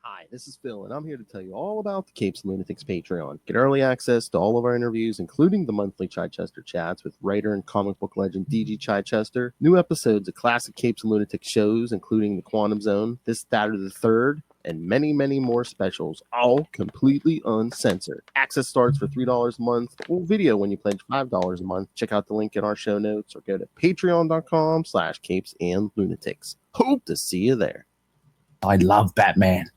Hi, this is Phil, and I'm here to tell you all about the Capes and Lunatics Patreon. Get early access to all of our interviews, including the monthly Chichester chats with writer and comic book legend DG Chichester, new episodes of classic Capes and Lunatics shows, including The Quantum Zone, This, That, or the Third, and many, many more specials, all completely uncensored. Access starts for $3 a month, full video when you pledge $5 a month. Check out the link in our show notes or go to patreon.com/capesandlunatics. Hope to see you there. I love Batman.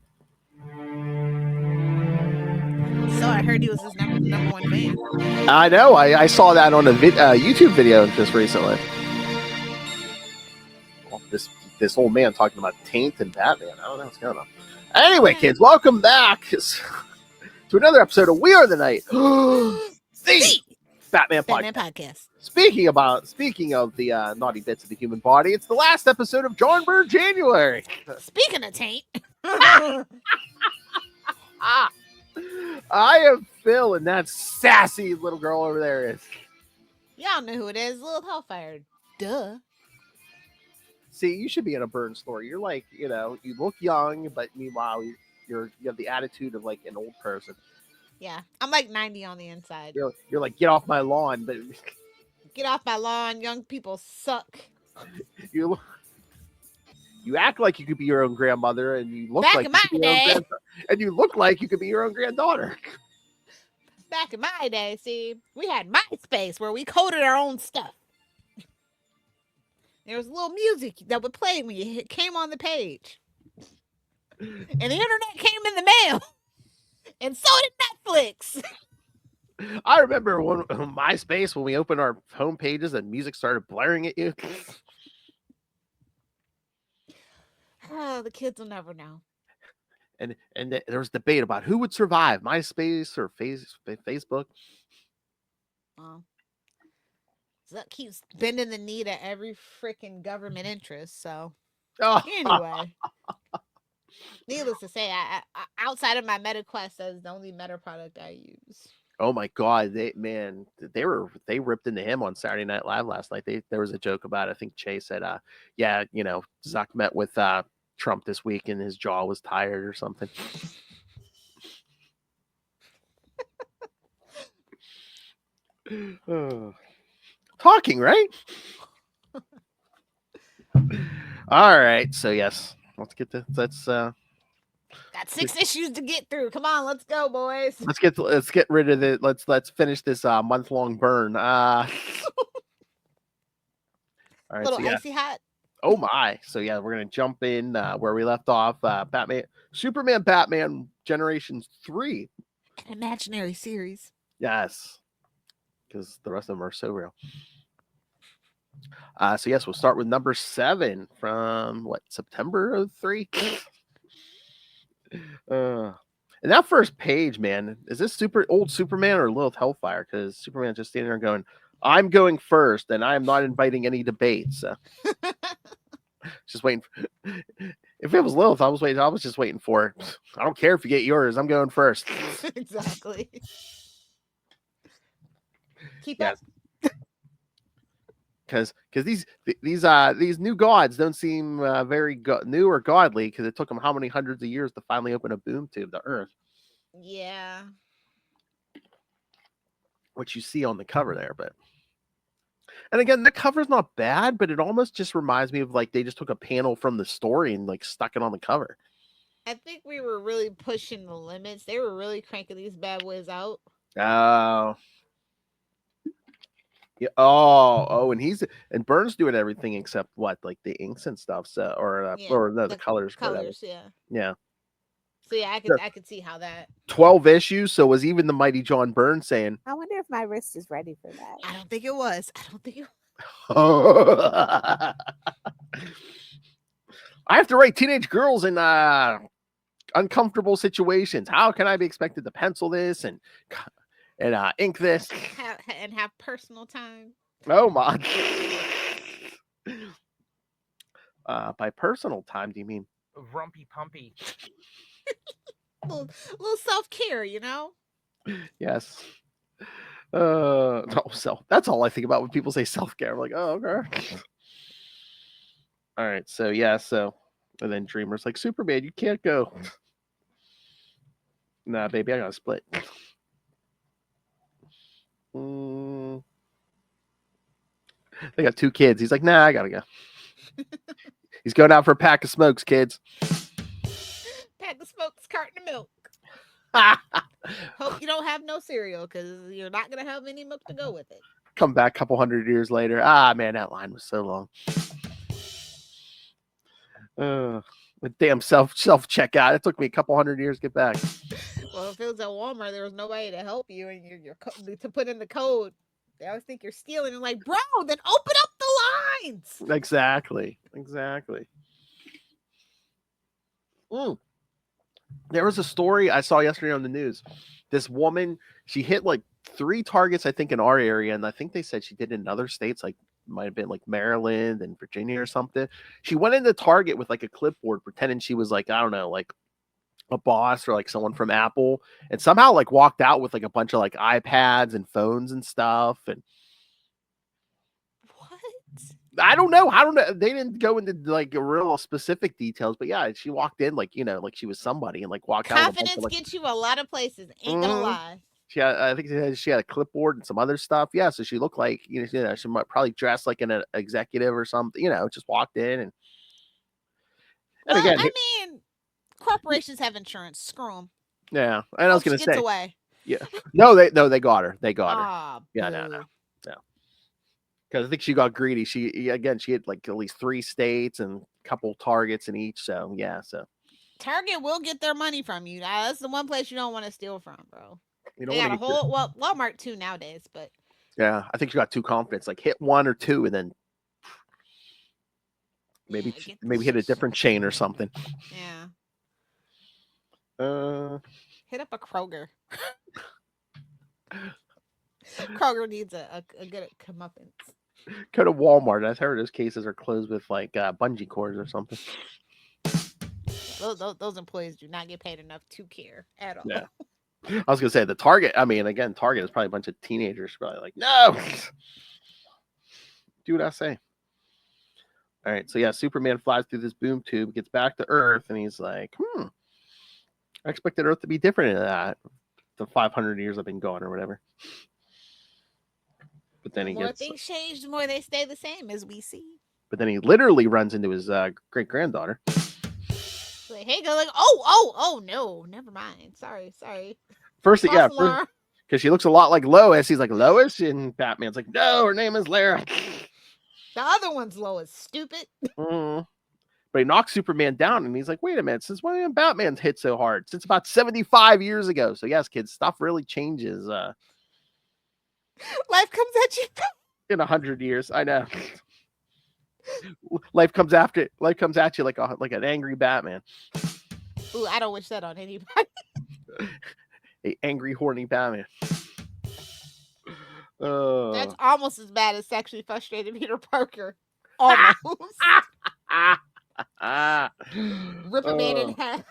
So I heard he was his number one fan. I know. I saw that on a YouTube video just recently. Well, this old man talking about Taint and Batman. I don't know what's going on. Anyway, kids, welcome back to another episode of We Are the Night, the Batman Podcast. Speaking of the naughty bits of the human body, it's the last episode of Byrne January. Speaking of Taint. I am Phil, and that sassy little girl over there is. Y'all know who it is. Lilith Hellfire. Duh. See, you should be in a Byrne story. You're like, you look young, but meanwhile, you have the attitude of like an old person. Yeah, I'm like 90 on the inside. You're like, get off my lawn, but get off my lawn. Young people suck. You act like you could be your own grandmother, and you look like you look like you could be your own granddaughter. Back in my day, see, we had MySpace where we coded our own stuff. There was a little music that would play when you came on the page, and the internet came in the mail, and so did Netflix. I remember when MySpace, when we opened our home pages and music started blaring at you. Oh, the kids will never know. And there was debate about who would survive, MySpace or Facebook. So that keeps bending the knee to every freaking government interest. So anyway, needless to say, I outside of my MetaQuest, that's the only Meta product I use. Oh my God, they ripped into him on Saturday Night Live last night. There was a joke about it. I think Che said, Zuck met with Trump this week and his jaw was tired or something. Talking, right? All right, so yes, let's got 6 issues to get through. Come on, let's go, boys. Let's get rid of it. Let's finish this month-long burn. All right, little icy hot. Oh my! So yeah, we're gonna jump in where we left off. Superman, Batman Generations 3, an imaginary series. Yes, because the rest of them are so real. So yes, we'll start with number 7 from September of 3. And that first page, man, is this super old Superman or Lilith Hellfire? Because Superman's just standing there going, "I'm going first, and I am not inviting any debates." Just waiting. If it was Lilith, I was just waiting for it. I don't care if you get yours. I'm going first. Exactly. Keep up. Because these new gods don't seem very new or godly, because it took them how many hundreds of years to finally open a boom tube to Earth. Yeah. Which you see on the cover there, but. And again, the cover's not bad, but it almost just reminds me of like they just took a panel from the story and like stuck it on the cover. I think we were really pushing the limits. They were really cranking these bad boys out. Oh. Yeah. Oh, and Byrne's doing everything except like the inks and stuff. So the colors. Colors, yeah. So yeah, I could see how that 12 issues. So was even the mighty John Byrne saying, I wonder if my wrist is ready for that. I don't think it was. I have to write teenage girls in uncomfortable situations. How can I be expected to pencil this and ink this and have personal time? Oh my! By personal time, do you mean rumpy pumpy? little self-care, Yes. That's all I think about when people say self-care. I'm like, oh, okay. All right, so and then Dreamer's like, Superman, you can't go. Nah, baby, I got to split. They got 2 kids. He's like, nah, I got to go. He's going out for a pack of smokes, kids. Pack of smokes, carton of milk. Hope you don't have no cereal because you're not going to have any milk to go with it. Come back a couple hundred years later. Ah, man, that line was so long. The damn self checkout. It took me a couple hundred years to get back. Well, if it was at Walmart, there was nobody to help you, and you're to put in the code. They always think you're stealing. And like, bro, then open up the lines. Exactly. There was a story I saw yesterday on the news. This woman, she hit like 3 targets, I think, in our area, and I think they said she did in other states, like might have been like Maryland and Virginia or something. She went into Target with like a clipboard, pretending she was like, I don't know, like a boss or like someone from Apple, and somehow like walked out with like a bunch of like iPads and phones and stuff. And What? I don't know. They didn't go into like real specific details, but yeah, she walked in like, like she was somebody and like walked out. Confidence gets you a lot of places. Ain't gonna lie. I think she had a clipboard and some other stuff. Yeah, so she looked like she might probably dress like an executive or something. Just walked in and. Well, again, I mean, corporations have insurance. Screw them. Yeah, and I was going to say, away. Yeah, they got her. They got her. Ah, yeah, no. Because I think she got greedy. She had like at least 3 states and a couple targets in each. So yeah, Target will get their money from you. That's the one place you don't want to steal from, bro. They got a whole Walmart too nowadays, but yeah, I think she got too confident. Like hit 1 or 2 and then maybe hit a different chain or something. Yeah. Hit up a Kroger. Kroger needs a good comeuppance. Go to Walmart. I've heard those cases are closed with like bungee cords or something. Those employees do not get paid enough to care at all. Yeah. I was gonna say the Target. I mean, again, Target is probably a bunch of teenagers probably like, no, do what I say. All right, so yeah, Superman flies through this boom tube, gets back to Earth, and he's like, I expected Earth to be different than that. The 500 years I've been gone or whatever. But then the more things change, the more they stay the same, as we see. But then he literally runs into his great granddaughter. Like, hey, go like, oh, no, never mind. Sorry. First, because she looks a lot like Lois. He's like, Lois, and Batman's like, no, her name is Lara. The other one's Lois, stupid. But he knocks Superman down, and he's like, wait a minute, since when Batman's hit so hard? Since about 75 years ago. So yes, kids, stuff really changes. Life comes at you in 100 years. I know. Life comes at you like an angry Batman. Ooh, I don't wish that on anybody. A angry, horny Batman. That's almost as bad as sexually frustrated Peter Parker. Almost. Rip a man in half.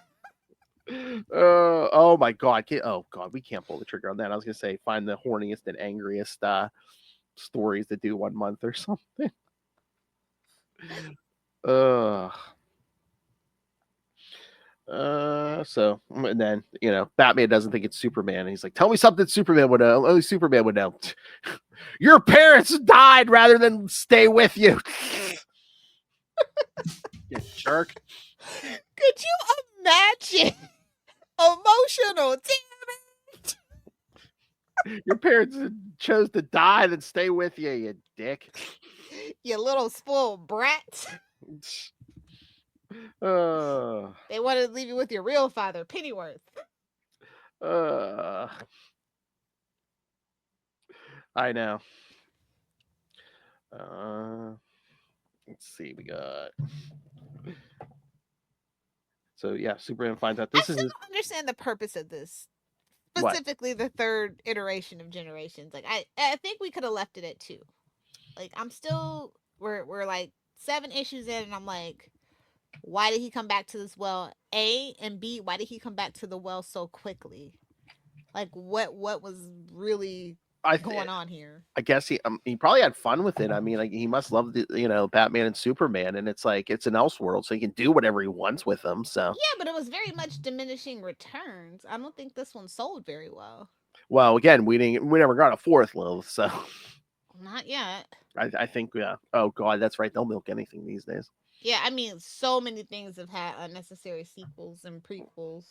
Oh my God. We can't pull the trigger on that. I was gonna say find the horniest and angriest stories to do 1 month or something. So and then Batman doesn't think it's Superman, and he's like, tell me something Superman would know. Only Superman would know. Your parents died rather than stay with you. You jerk. Could you imagine? Emotional damage. Your parents chose to die than stay with you, you dick. You little spoiled brat. They wanted to leave you with your real father, Pennyworth. I know. Let's see. We got. So yeah, Superman finds out this is. I still don't understand the purpose of this. Specifically, the 3rd iteration of Generations. Like, I think we could have left it at 2. Like, I'm still we're like 7 issues in, and I'm like, why did he come back to this well? A, and B, why did he come back to the well so quickly? Like, what was really going on here. I guess he probably had fun with it. I mean, like, he must love the Batman and Superman, and it's like it's an Elseworld, so he can do whatever he wants with them. So yeah, but it was very much diminishing returns. I don't think this one sold very well. Well, again, we never got a fourth Lilith, so not yet. I think yeah. Oh God, that's right. They'll milk anything these days. Yeah, I mean, so many things have had unnecessary sequels and prequels.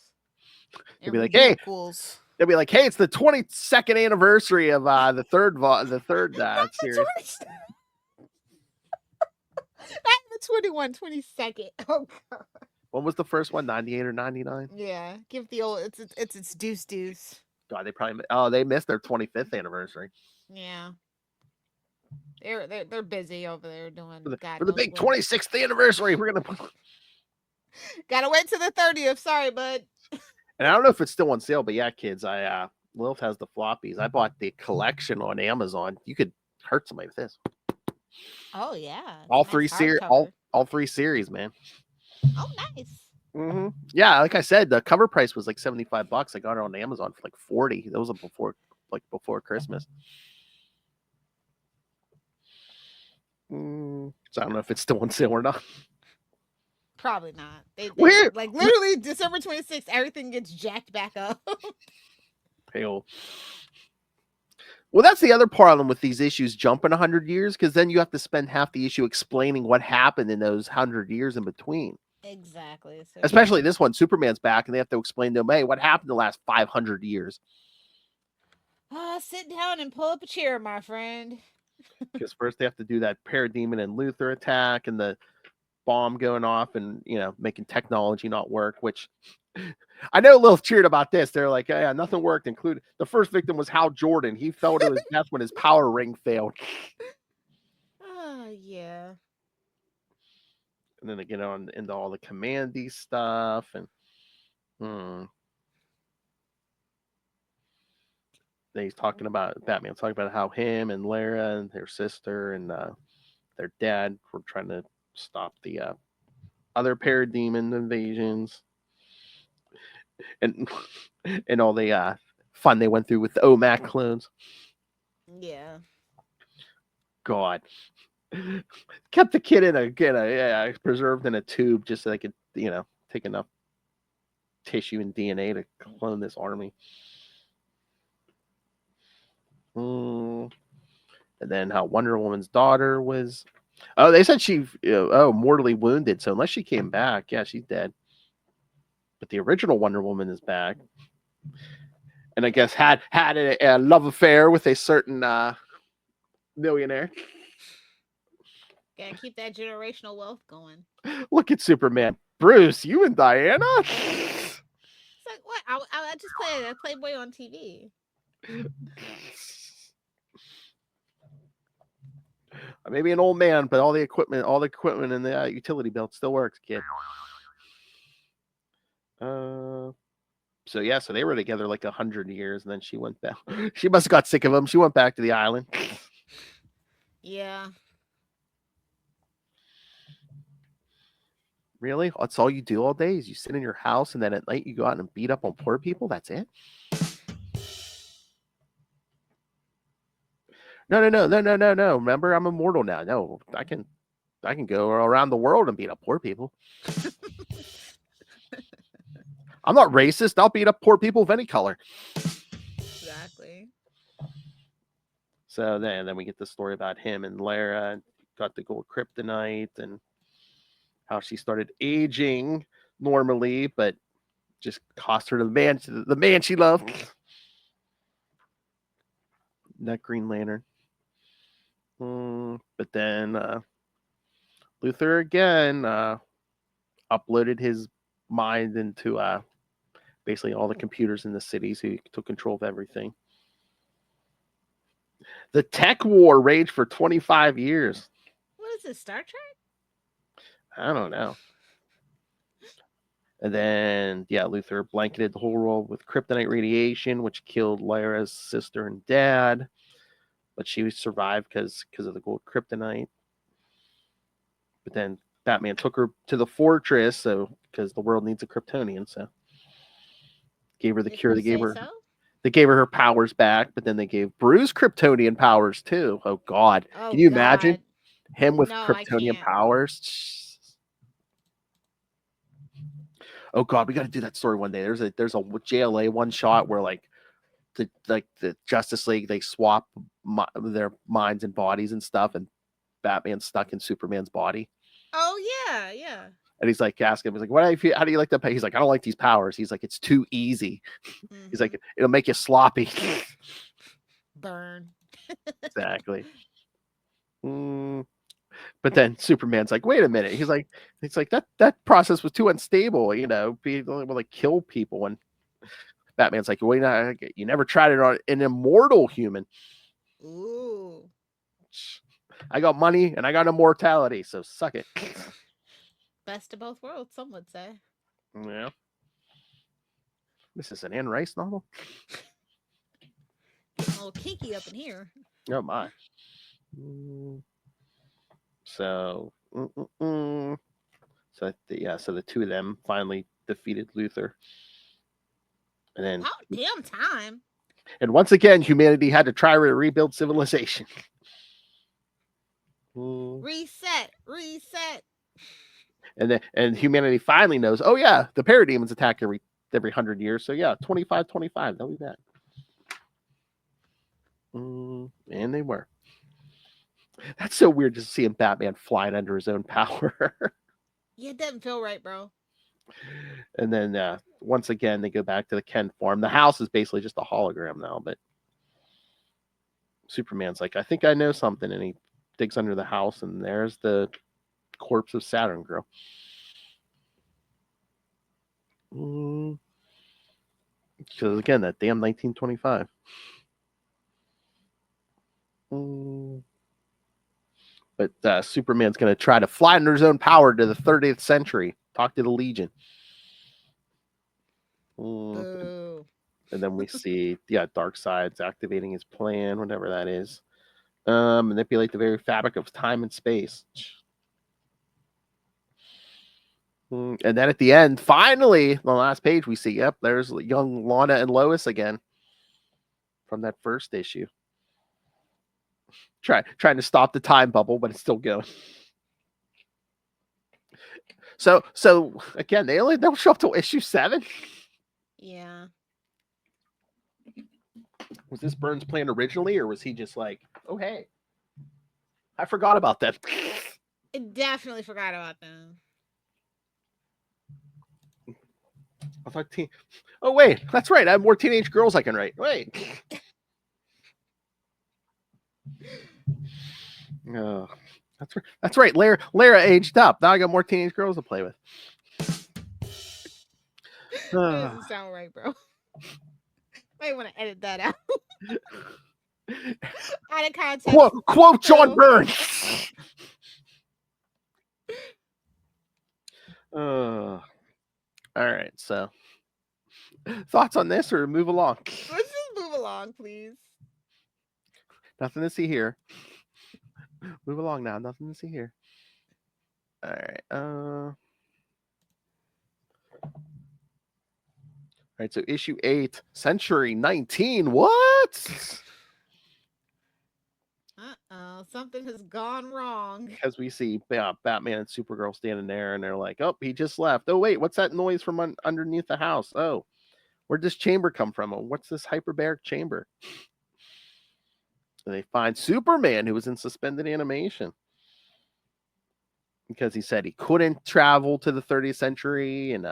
They'll be like, hey. They'll be like, hey, it's the 22nd anniversary of the third series. Not the 22nd. Oh God. When was the first one? 98 or 99? Yeah, give the old it's deuce. God, they missed their 25th anniversary. Yeah. They're busy over there doing for the big 26th anniversary. We're gonna gotta wait till the 30th. Sorry, bud. And I don't know if it's still on sale, but yeah, kids, Lilith has the floppies. I bought the collection on Amazon. You could hurt somebody with this. Oh yeah, all three series, all three series, man. Oh, nice. Mm-hmm. Yeah, like I said, the cover price was like $75. I got it on Amazon for like 40. That was before Christmas. So I don't know if it's still on sale or not. Probably not. They like literally December 26th, everything gets jacked back up. Hell. Well, that's the other problem with these issues jumping 100 years, because then you have to spend half the issue explaining what happened in those 100 years in between. Exactly. So, especially this one, Superman's back, and they have to explain to him, hey, what happened the last 500 years? Sit down and pull up a chair, my friend. Because first they have to do that Parademon and Luthor attack, and the bomb going off, and making technology not work. Which I know Lilith cheered about this. They're like, yeah, nothing worked. Including the first victim was Hal Jordan. He fell to his death when his power ring failed. Yeah. And then they get on into all the commandy stuff, and then he's talking about Batman, talking about how him and Lara and their sister and their dad were trying to stop the other parademon invasions, and all the fun they went through with the OMAC clones. Yeah. God. Kept the kid preserved in a tube just so they could, take enough tissue and DNA to clone this army. And then how Wonder Woman's daughter was. Oh, they said she mortally wounded. So unless she came back, yeah, she's dead. But the original Wonder Woman is back, and I guess had a love affair with a certain millionaire. Gotta keep that generational wealth going. Look at Superman. Bruce, you and Diana? It's like, what? I just played a Playboy on TV. Maybe an old man, but all the equipment in the utility belt still works, kid. So they were together like 100 years, and then she went back. She must have got sick of him. She went back to the island. Yeah. Really? That's all you do all day? Is you sit in your house, and then at night you go out and beat up on poor people? That's it? No. Remember, I'm immortal now. No, I can go around the world and beat up poor people. I'm not racist. I'll beat up poor people of any color. Exactly. So then we get the story about him and Lara, and got the gold kryptonite, and how she started aging normally, but just cost her the man she loved. That Green Lantern. But then Luthor again uploaded his mind into basically all the computers in the city, so he took control of everything. The tech war raged for 25 years. What is this, Star Trek? I don't know. And then, Luthor blanketed the whole world with kryptonite radiation, which killed Lyra's sister and dad. But she survived because of the gold kryptonite. But then Batman took her to the fortress, because the world needs a Kryptonian. So gave her the cure. They gave her. So? They gave her powers back, but then they gave Bruce Kryptonian powers too. Oh God, Oh can you imagine God. him with No, I Kryptonian can't. powers? Oh God, we got to do that story one day. There's a JLA one shot where like the Justice League, they swap their minds and bodies and stuff, and Batman's stuck in Superman's body. Oh yeah, yeah. And he's like asking him, he's like, "What do you feel? How do you like that?" He's like, "I don't like these powers." He's like, "It's too easy." He's like, "It'll make you sloppy." Burn. Exactly. But then Superman's like, "Wait a minute." He's like, "It's like that process was too unstable. You know, people will like kill people." And Batman's like, "Wait, you never tried it on an immortal human." Ooh. I got money and I got immortality, so suck it. Best of both worlds, some would say. Yeah. This is an Anne Rice novel. Getting a little kinky up in here. Oh my. So, so the two of them finally defeated Luthor, and then About damn time. And once again, humanity had to try to rebuild civilization. Reset. And humanity finally knows, oh yeah, the parademons attack every 100 years. So yeah, 25, they'll be back. And they were. That's so weird just seeing Batman flying under his own power. Yeah, it doesn't feel right, bro. And then once again, they go back to the Ken form. The house is basically just a hologram now, but Superman's like, I think I know something. And he digs under the house, and there's the corpse of Saturn Girl. Because again, that damn 1925. But Superman's going to try to fly under his own power to the 30th century. Talk to the Legion. Boo. And then we see, Darkseid's activating his plan, whatever that is. Manipulate the very fabric of time and space. And then at the end, finally, on the last page, we see, there's young Lana and Lois again from that first issue. Trying to stop the time bubble, but it's still going. So again, they'll show up till issue 7. Yeah. Was this Byrne's plan originally, or was he just like, oh hey, I forgot about that? I definitely forgot about them. I thought oh wait, that's right. I have more teenage girls I can write. Wait. Oh, that's right. Lara aged up. Now I got more teenage girls to play with. That doesn't sound right, bro. Might want to edit that out. Out of context. Quote John Byrne. All right. So, thoughts on this, or move along? Let's just move along, please. Nothing to see here. Move along now. Nothing to see here. All right. All right. So issue 8, Century 19. What? Something has gone wrong. Because we see Batman and Supergirl standing there, and they're like, "Oh, he just left. Oh, wait, what's that noise from underneath the house? Oh, where'd this chamber come from? Oh, what's this hyperbaric chamber?" And they find Superman, who was in suspended animation, because he said he couldn't travel to the 30th century, and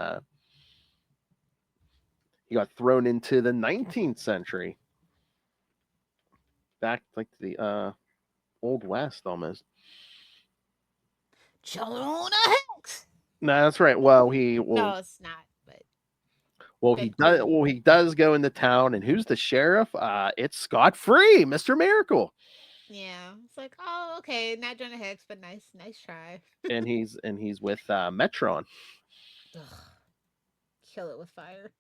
he got thrown into the 19th century, back like the Old West almost. Lunatics. No, that's right. Well, no, it's not. But he does go into town, and who's the sheriff? It's Scott Free, Mr. Miracle. Yeah, it's like, oh, okay, not Jonah Hex, but nice try. and he's with Metron. Ugh. Kill it with fire.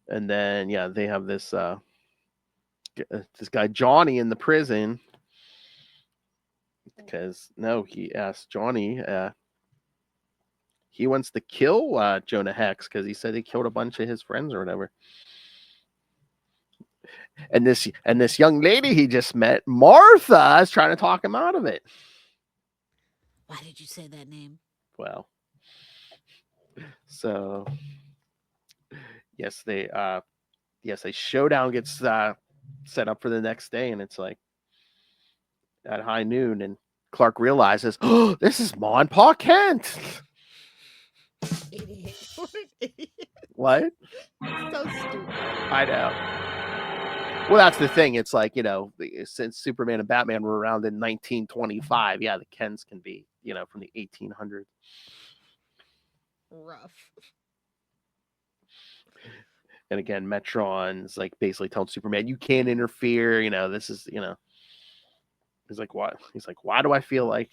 And then they have this guy Johnny in the prison, because he asked Johnny, he wants to kill Jonah Hex because he said he killed a bunch of his friends or whatever. And this young lady he just met, Martha, is trying to talk him out of it. Why did you say that name? Well, so yes, a showdown gets set up for the next day, and it's like at high noon, and Clark realizes, oh, this is Ma and Pa Kent. Idiot. What an idiot. What? So stupid. I know. Well, that's the thing. It's like, since Superman and Batman were around in 1925, yeah, the Kents can be, from the 1800s. Rough. And again, Metron's like basically telling Superman, you can't interfere. This is, he's like, what? He's like, why do I feel like,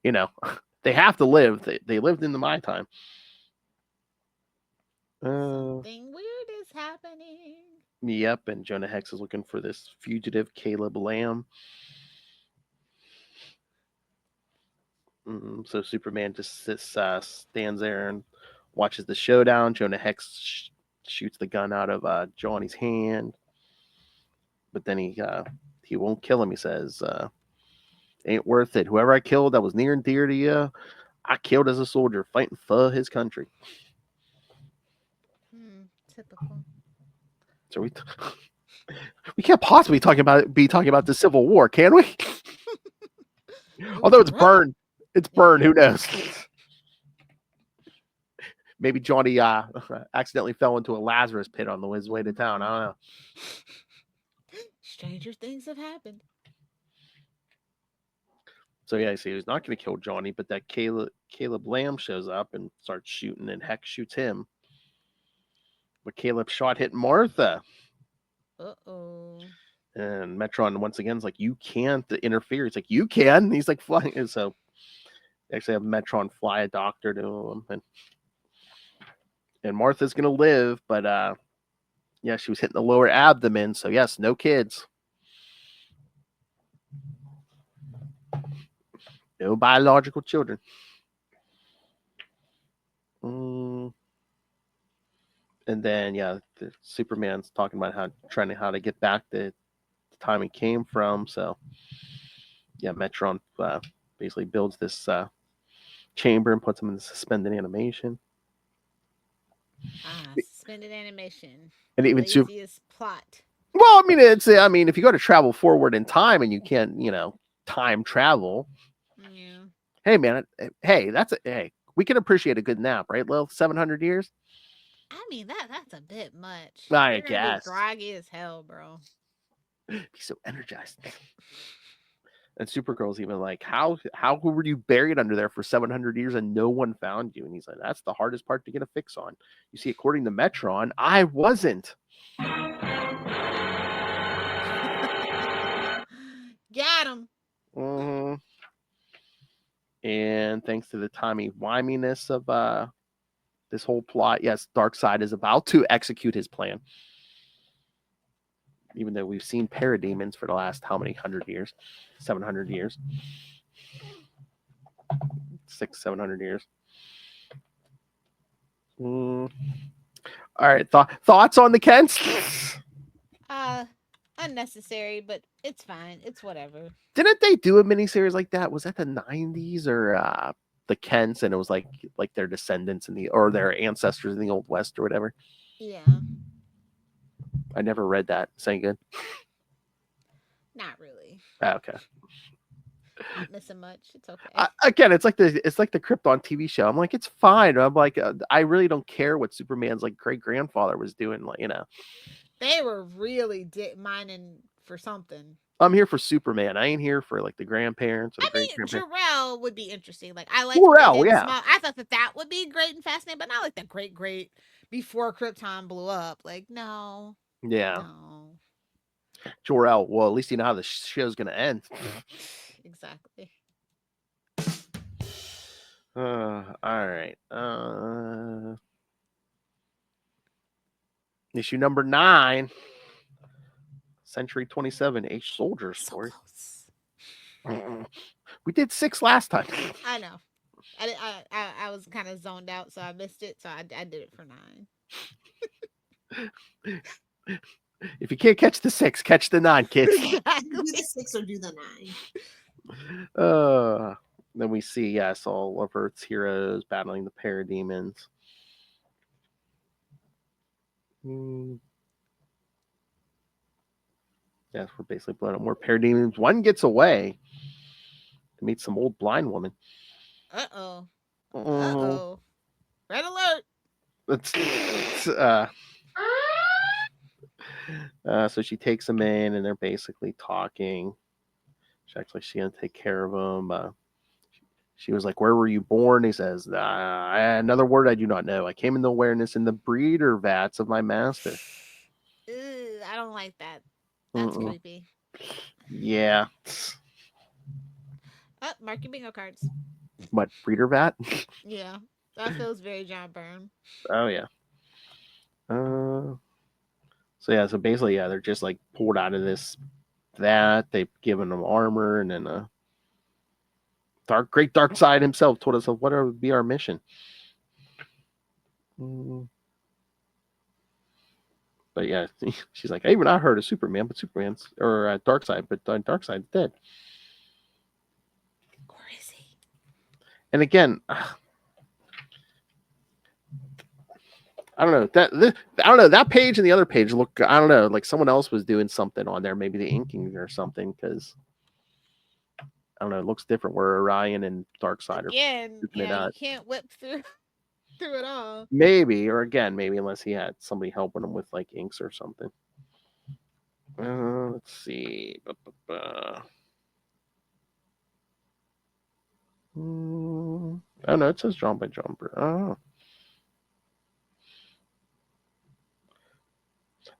they have to live. They lived into my time. Something weird is happening. Yep, and Jonah Hex is looking for this fugitive Caleb Lamb. So Superman just stands there and watches the showdown. Jonah Hex shoots the gun out of Johnny's hand, but then he won't kill him. He says, "Ain't worth it. Whoever I killed that was near and dear to you, I killed as a soldier fighting for his country." Typical. So we can't possibly be talking about the Civil War, can we? Although it's Byrne. It's Byrne. Who knows? Maybe Johnny accidentally fell into a Lazarus pit on his way to town. I don't know. Stranger things have happened. So yeah, see, he's not going to kill Johnny, but that Caleb Lamb shows up and starts shooting, and Hex shoots him. But Caleb shot hit Martha. Uh-oh. And Metron once again is like, you can't interfere. He's like, you can. And he's like flying. And so they actually have Metron fly a doctor to him, and Martha's gonna live, but yeah, she was hitting the lower abdomen, so yes, no kids. No biological children. And then the Superman's talking about how to get back the time he came from. So yeah, Metron basically builds this chamber and puts him in the suspended animation. Suspended animation. And even laziest plot. Well, I mean, if you go to travel forward in time and you can't, time travel. Yeah. Hey, man. Hey, we can appreciate a good nap, right, Lil? 700 years. I mean, that's a bit much. I guess. Be groggy as hell, bro. Be so energized. And Supergirl's even like, how were you buried under there for 700 years and no one found you? And he's like, that's the hardest part to get a fix on. You see, according to Metron, I wasn't. Got him. Mm-hmm. And thanks to the timey-wiminess of this whole plot, yes, Darkseid is about to execute his plan. Even though we've seen parademons for the last how many 100 years? 700 years. 600-700 years. All right, thoughts on the Kents? Unnecessary, but it's fine. It's whatever. Didn't they do a miniseries like that? Was that the 90s or the Kents, and it was like their descendants or their ancestors in the Old West or whatever? Yeah. I never read that. Saying good? Not really. Okay. Not missing much. It's okay. Again, it's like the Krypton TV show. I'm like, it's fine. I'm like, I really don't care what Superman's like great grandfather was doing. Like, they were really mining for something. I'm here for Superman. I ain't here for like the grandparents or the great grandparents. Jor-El would be interesting. Like, I like Jor-El, yeah. I thought that would be great and fascinating, but not like the great before Krypton blew up. Like, no. Yeah. No. Jor-El. Well, at least you know how the show's gonna end. Exactly. All right. Issue number 9. Century 27 H Soldier story. Close. We did 6 last time. I know. I was kind of zoned out, so I missed it. So I did it for 9. If you can't catch the 6, catch the 9, kids. Do Exactly. the 6 or do the 9. Then we see, yes, all of Earth's heroes battling the parademons. Yes, we're basically blowing up more parademons. One gets away to meet some old blind woman. Uh-oh. Oh, Uh-oh. Red alert. So she takes him in, and they're basically talking. She acts like she's gonna take care of him. She was like, "Where were you born?" He says, "Another word I do not know. I came into awareness in the breeder vats of my master." Ew, I don't like that. That's creepy. Yeah. Oh, mark your bingo cards. What, breeder vat? Yeah, that feels very John Byrne. Oh yeah. So yeah, so basically, yeah, they're just like pulled out of this vat. They've given them armor, and then great Darkseid himself told us of what would be our mission. But yeah, she's like, I even I heard of Superman, but Superman's or Darkseid, but Darkseid's dead. Or is he? And again, I don't know that page and the other page look. I don't know, like someone else was doing something on there, maybe the inking or something, because I don't know, it looks different. Where Orion and Darkseid are Again, you can't whip through it all. Maybe, or again, maybe unless he had somebody helping him with like inks or something. Let's see. Oh no, it says drawn by John Byrne.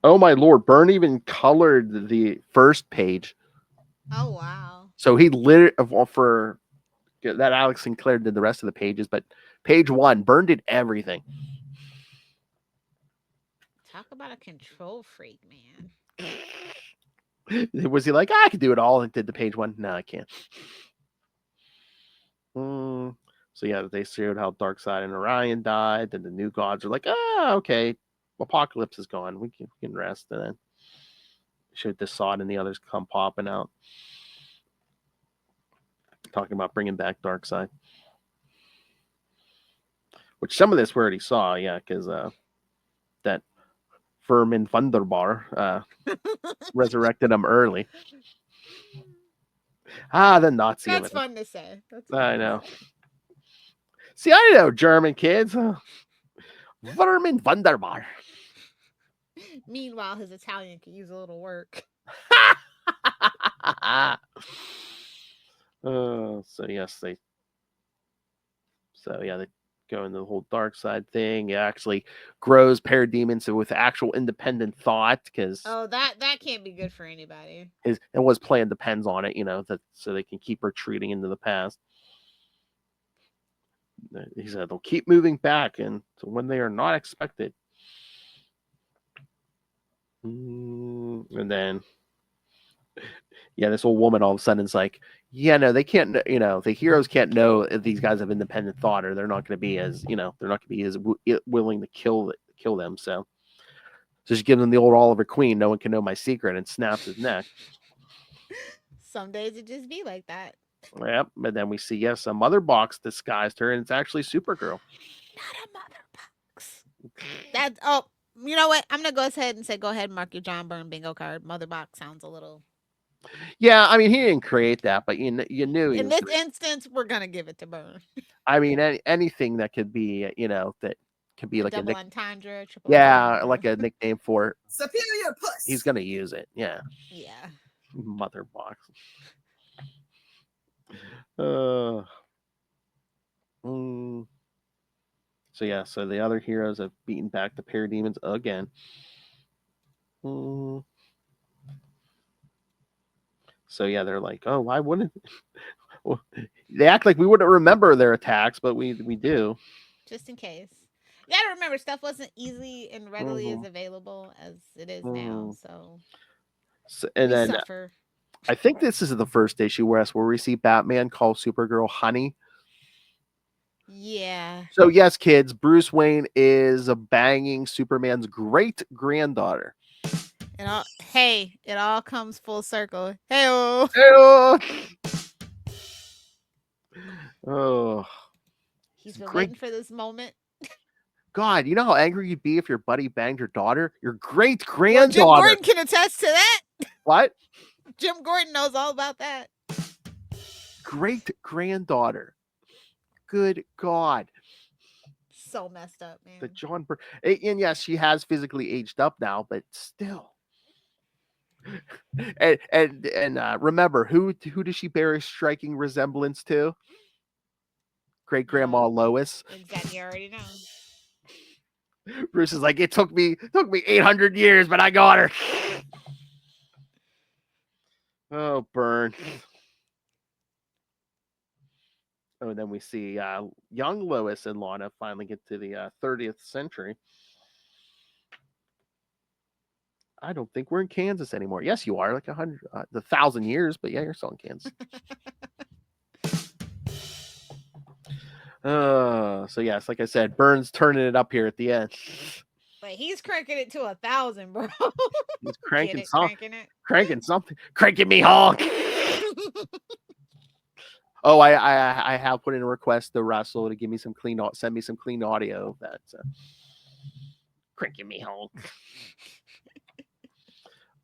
Oh my lord, Byrne even colored the first page. Oh wow. So he lit for that Alex Sinclair did the rest of the pages, but page 1, Byrne did everything. Talk about a control freak, man. Was he like, I could do it all and did the page 1? No, I can't. So yeah, they showed how Darkseid and Orion died. Then the new gods are like, okay, Apocalypse is gone. We can rest. And then showed the Sod and the others come popping out, talking about bringing back Darkseid. Which some of this we already saw, yeah, because that Vermin Thunderbar resurrected him early. The Nazi. That's fun to say. I know. See, I know German kids. Vermin Wunderbar. Meanwhile, his Italian could use a little work. So yes, they go into the whole Darkseid thing. It actually grows parademons with actual independent thought, because that can't be good for anybody. And his plan depends on it, that so they can keep retreating into the past. He said they'll keep moving back, and so when they are not expected. And then, this old woman all of a sudden is like, no, they can't. The heroes can't know if these guys have independent thought, or they're not going to be as, they're not going to be as willing to kill them. So she gives them the old Oliver Queen. No one can know my secret, and snaps his neck. Some days it just be like that. Yep, and then we see a mother box disguised her, and it's actually Supergirl. Not a mother box. You know what? I'm gonna go ahead and say, go ahead and mark your John Byrne bingo card. Mother box sounds a little. Yeah, I mean, he didn't create that, but you knew. In this instance, we're gonna give it to Byrne. I mean, anything that could be, that could be like double a entendre, triple entendre. Like a nickname for Superior Puss. He's gonna use it. Yeah. Yeah. Mother box. So the other heroes have beaten back the parademons again. So they're like, oh, why wouldn't well, they act like we wouldn't remember their attacks, but we do. Just in case. You gotta remember, stuff wasn't easy and readily as available as it is now. So and then suffer. I think this is the first issue where we see Batman call Supergirl honey. Yeah. So yes, kids, Bruce Wayne is banging Superman's great granddaughter. It all comes full circle. Hey-oh. Oh, oh. He's been Great. waiting for this moment. God, you know how angry you'd be if your buddy banged your daughter? Your great Well, Jim granddaughter. Gordon can attest to that. What? Jim Gordon knows all about that. Great granddaughter. Good God. So messed up, man. The John Byrne. And yes, she has physically aged up now, but still. And remember, who does she bear a striking resemblance to? Great Grandma Lois. Exactly, you already know. Bruce is like, it took me 800 years, but I got her. Oh, Byrne. Oh, and then we see young Lois and Lana finally get to the 30th century. I don't think we're in Kansas anymore. Yes, you are, like 1,000 years, but yeah, you're still in Kansas. So yes, like I said, Byrne's turning it up here at the end. But he's cranking it to 1,000, bro. He's cranking it, something. cranking Something. Cranking me honk. Oh, I have put in a request to Russell to give me some send me some clean audio. That's cranking me honk.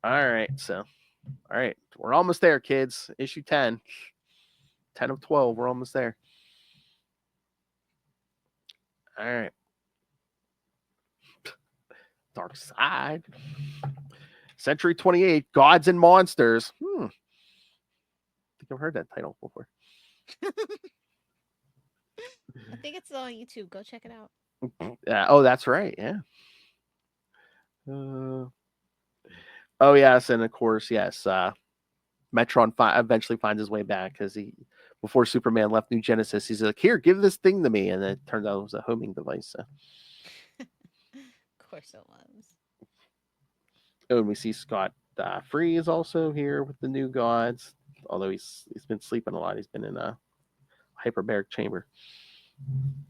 All right, we're almost there, kids. Issue 10 of 12. We're almost there. All right. Darkseid. Century 28, Gods and Monsters. I think I've heard that title before. I think it's on YouTube. Go check it out. Oh, that's right. Yeah. Oh, yes. And of course, yes. Metron eventually finds his way back because before Superman left New Genesis, he's like, here, give this thing to me. And it turns out it was a homing device. So. Of course it was. Oh, and we see Scott Free is also here with the new gods. Although he's been sleeping a lot. He's been in a hyperbaric chamber.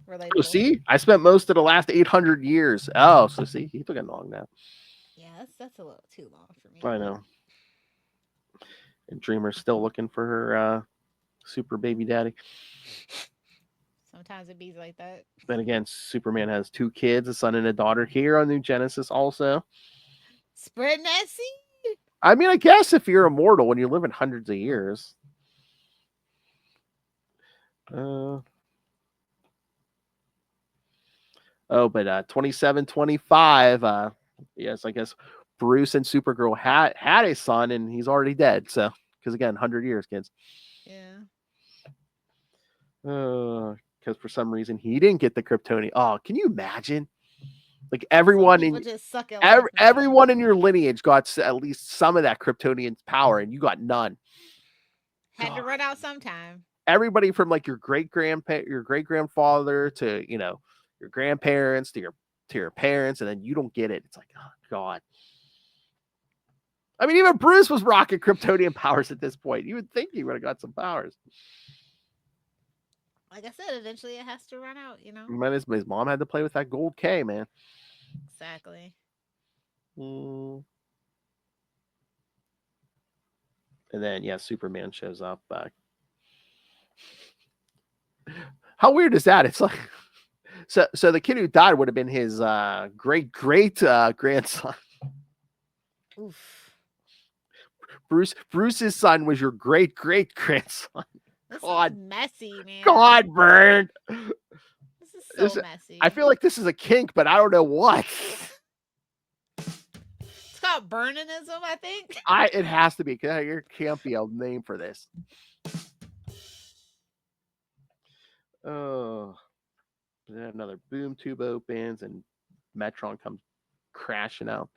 Relatable. Oh, see? I spent most of the last 800 years. Oh, so see? He took a long nap. Yeah, that's a little too long for me. I know. And Dreamer's still looking for her super baby daddy. Sometimes it be like that. Then again, Superman has 2 kids, a son and a daughter here on New Genesis also. Spreading that seed. I mean, I guess if you're immortal when you're living hundreds of years. But 2725, yes, I guess Bruce and Supergirl had a son and he's already dead. So, because again, 100 years, kids. Yeah. Because for some reason he didn't get the Kryptonian. Oh, can you imagine? Like everyone everyone in your lineage got at least some of that Kryptonian power, and you got none. Had to run out sometime. Everybody from like your great grandfather to your grandparents to your parents, and then you don't get it. It's like, oh God. I mean, even Bruce was rocking Kryptonian powers at this point. You would think he would have got some powers. Like I said, eventually it has to run out, His mom had to play with that gold K, man. Exactly. And then, yeah, Superman shows up. How weird is that? It's like, so the kid who died would have been his great grandson. Oof. Bruce's son was your great grandson. This God, is messy, man. God, Byrne. This is so messy. I feel like this is a kink, but I don't know what. It's called Byrneism, I think. It has to be. There can't be a name for this. Oh, then another boom tube opens and Metron comes crashing out.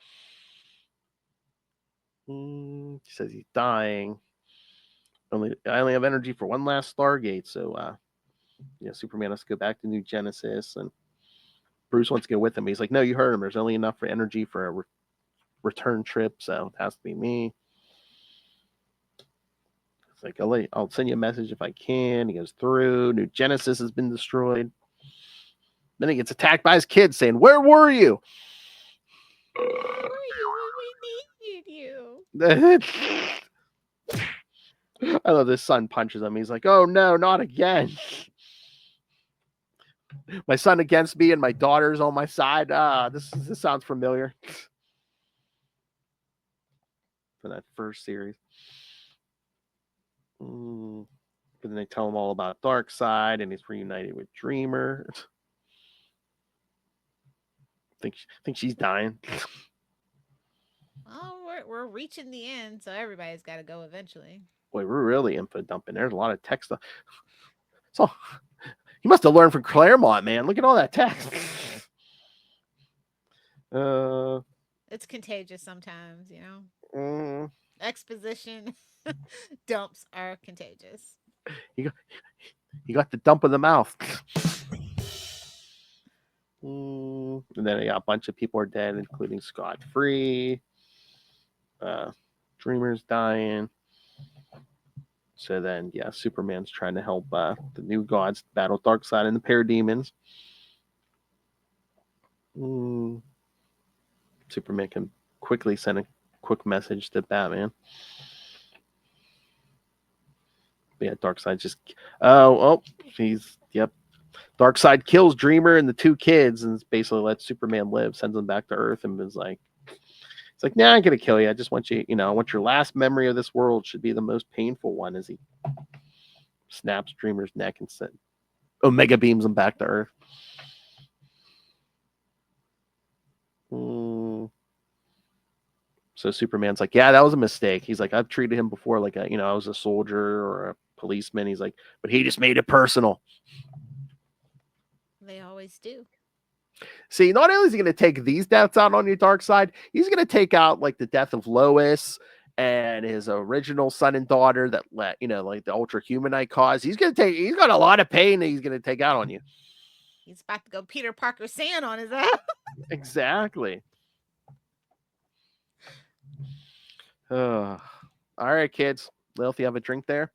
He says he's dying. I only have energy for one last Stargate, so Superman has to go back to New Genesis, and Bruce wants to go with him. He's like, "No, you heard him. There's only enough for energy for a return trip, so it has to be me." It's like, I'll send you a message if I can. He goes through. New Genesis has been destroyed. Then he gets attacked by his kids, saying, "Where were you? Where were you when we I love this son punches him. He's like, oh no, not again. My son against me and my daughter's on my side. This sounds familiar. For that first series. But then they tell him all about Darkseid, and he's reunited with Dreamer. Think she's dying. Oh, we're reaching the end, so everybody's got to go eventually. Boy, we're really info dumping. There's a lot of text. So you must have learned from Claremont, man. Look at all that text. It's contagious sometimes, you know. Exposition dumps are contagious. You got the dump of the mouth. And then a bunch of people are dead, including Scott Free. Dreamer's dying. So then, Superman's trying to help the new gods battle Darkseid and the parademons. Superman can quickly send a quick message to Batman. But yeah, Darkseid just Darkseid kills Dreamer and the two kids and basically lets Superman live, sends them back to Earth, and is like, it's like, nah, I'm gonna kill you. I just want you, I want your last memory of this world should be the most painful one, as he snaps Dreamer's neck and Omega beams him back to Earth. So Superman's like, yeah, that was a mistake. He's like, I've treated him before like I was a soldier or a policeman. He's like, but he just made it personal. They always do. See, not only is he going to take these deaths out on your Darkseid, he's going to take out like the death of Lois and his original son and daughter that like the Ultra Humanite cause. He's got a lot of pain that he's going to take out on you. He's about to go Peter Parker Sand on his ass. Exactly. All right, kids. Lilith, you have a drink there?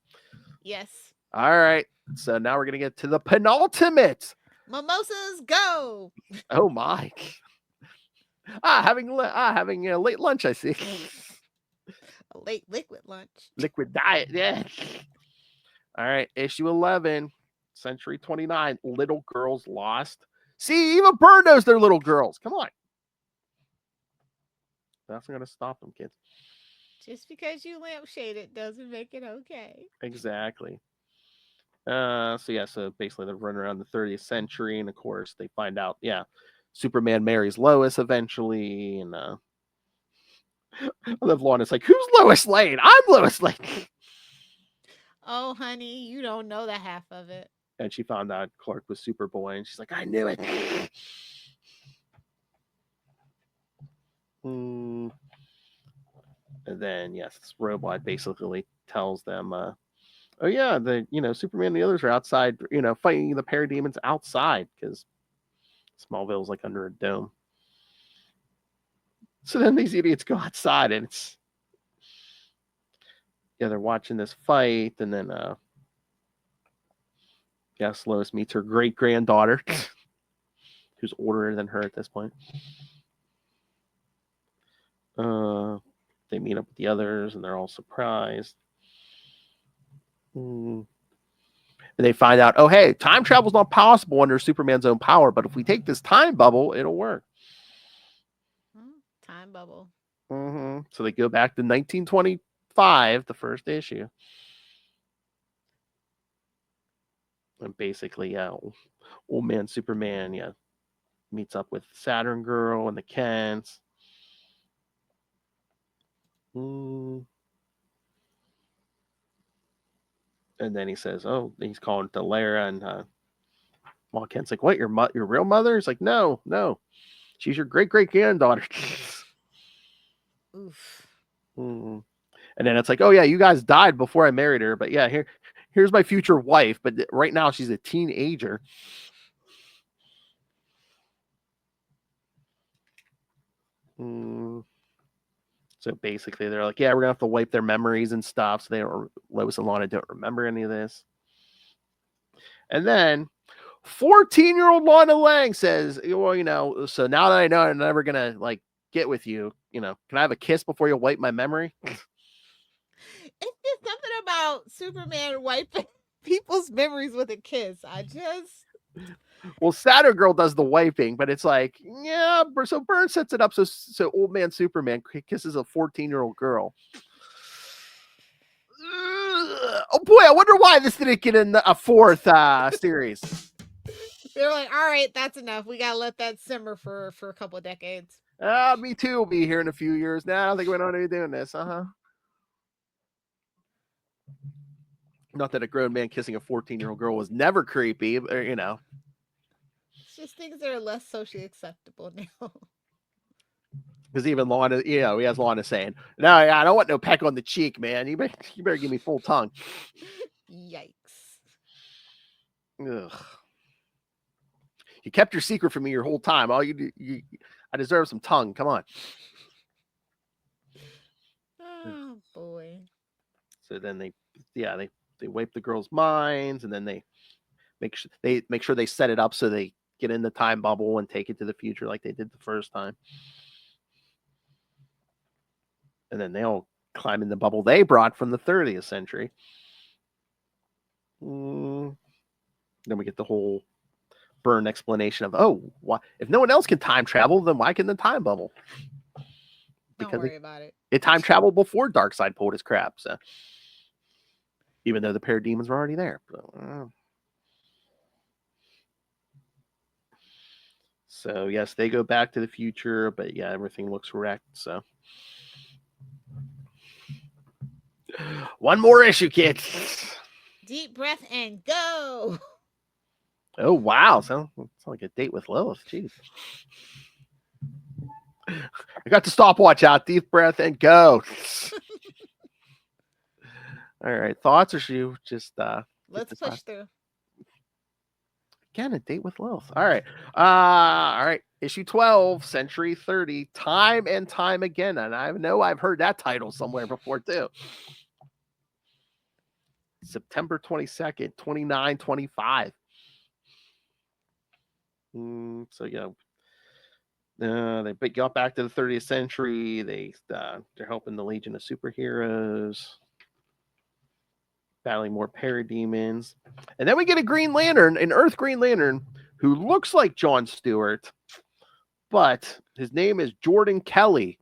Yes. All right. So now we're going to get to the penultimate. Mimosas, go. Oh, my. Having a late lunch, I see. A late liquid lunch. Liquid diet, yeah. All right. Issue 11, Century 29, Little Girls Lost. See, even Byrne knows they're little girls. Come on. That's not going to stop them, kids. Just because you lampshade it doesn't make it okay. Exactly. So basically they're running around the 30th century, and of course they find out, Superman marries Lois eventually, and I love Lana's like, who's Lois Lane? I'm Lois Lane. Oh, honey, you don't know the half of it. And she found out Clark was Superboy, and she's like, I knew it. And then, this robot basically tells them, Superman and the others are outside, fighting the parademons outside because Smallville's like under a dome. So then these idiots go outside, and they're watching this fight, and then, Lois meets her great-granddaughter, who's older than her at this point. They meet up with the others, and they're all surprised. And they find out, oh, hey, time travel's not possible under Superman's own power, but if we take this time bubble, it'll work. Time bubble. So they go back to 1925, the first issue. And basically, old man Superman, meets up with Saturn Girl and the Kents. And then he says, oh, he's calling to Lara, and Kent's like, what, your real mother? He's like, no, she's your great-great-granddaughter. Oof. And then it's like, oh yeah, you guys died before I married her, but here's my future wife, but right now she's a teenager. So basically, they're like, we're gonna have to wipe their memories and stuff, so Lois and Lana don't remember any of this. And then 14-year-old Lana Lang says, well, so now that I know I'm never gonna like get with you, can I have a kiss before you wipe my memory? It's just something about Superman wiping people's memories with a kiss. Well, Saturn Girl does the wiping, but it's like, yeah. So Byrne sets it up so old man Superman kisses a 14-year-old girl. Oh boy, I wonder why this didn't get in a fourth series. They're like, all right, that's enough. We gotta let that simmer for a couple of decades. Me too will be here in a few years. Now I don't think we don't need to be doing this. Not that a grown man kissing a 14-year-old girl was never creepy, but, It's just things that are less socially acceptable now. Because even Lana, he has Lana saying, "No, I don't want no peck on the cheek, man. You better give me full tongue." Yikes. Ugh. You kept your secret from me your whole time. All I deserve some tongue. Come on. Oh boy. So then they wipe the girls' minds, and then they make sure they set it up so they get in the time bubble and take it to the future like they did the first time. And then they all climb in the bubble they brought from the 30th century. Then we get the whole Byrne explanation of, why, if no one else can time travel, then why can the time bubble? Don't worry about it. It time traveled before Darkseid pulled his crap. So even though the parademons were already there. So yes, they go back to the future, but yeah, everything looks wrecked. So one more issue, kids. Deep breath and go. Oh wow, sounds like a date with Lilith. Jeez. I got the stopwatch out. Deep breath and go. All right, thoughts, or should you just let's push through? Again, a date with Lilith. All right. All right. Issue 12, Century 30, Time and Time Again. And I know I've heard that title somewhere before too. September 22nd, 2925. So yeah. They got back to the 30th century. They're helping the Legion of Superheroes, battling more parademons. And then we get a Green Lantern, an Earth Green Lantern, who looks like John Stewart, but his name is Jordan Kelly.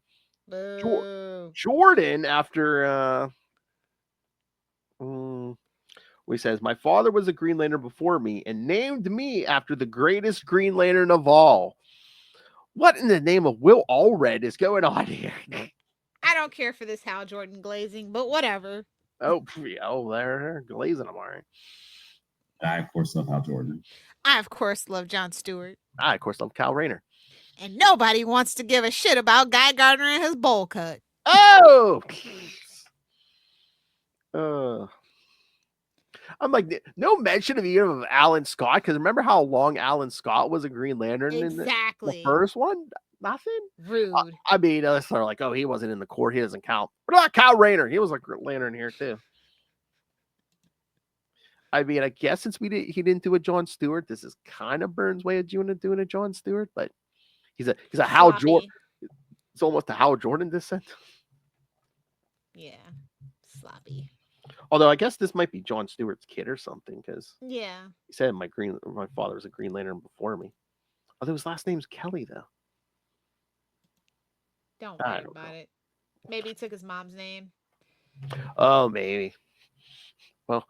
Jordan, after he says, my father was a Green Lantern before me and named me after the greatest Green Lantern of all. What in the name of Will Allred is going on here? I don't care for this Hal Jordan glazing, but whatever. They're glazing them, all right. I, of course, love Hal Jordan. I, of course, love John Stewart. I, of course, love Kyle Rayner. And nobody wants to give a shit about Guy Gardner and his bowl cut. Oh! I'm like, no mention of even of Alan Scott, because remember how long Alan Scott was a Green Lantern in the first one? Nothing? Rude. I mean, they're like, he wasn't in the court. He doesn't count. What about Kyle Rayner? He was a Green Lantern here, too. I mean, I guess since he didn't do a John Stewart, this is kind of Byrne's way of doing a John Stewart, but he's a Hal Jordan. It's almost a Hal Jordan descent. Yeah, sloppy. Although I guess this might be John Stewart's kid or something, because he said my father was a Green Lantern before me. Although his last name's Kelly, though. Don't worry about it. Maybe he took his mom's name. Oh, maybe. Well,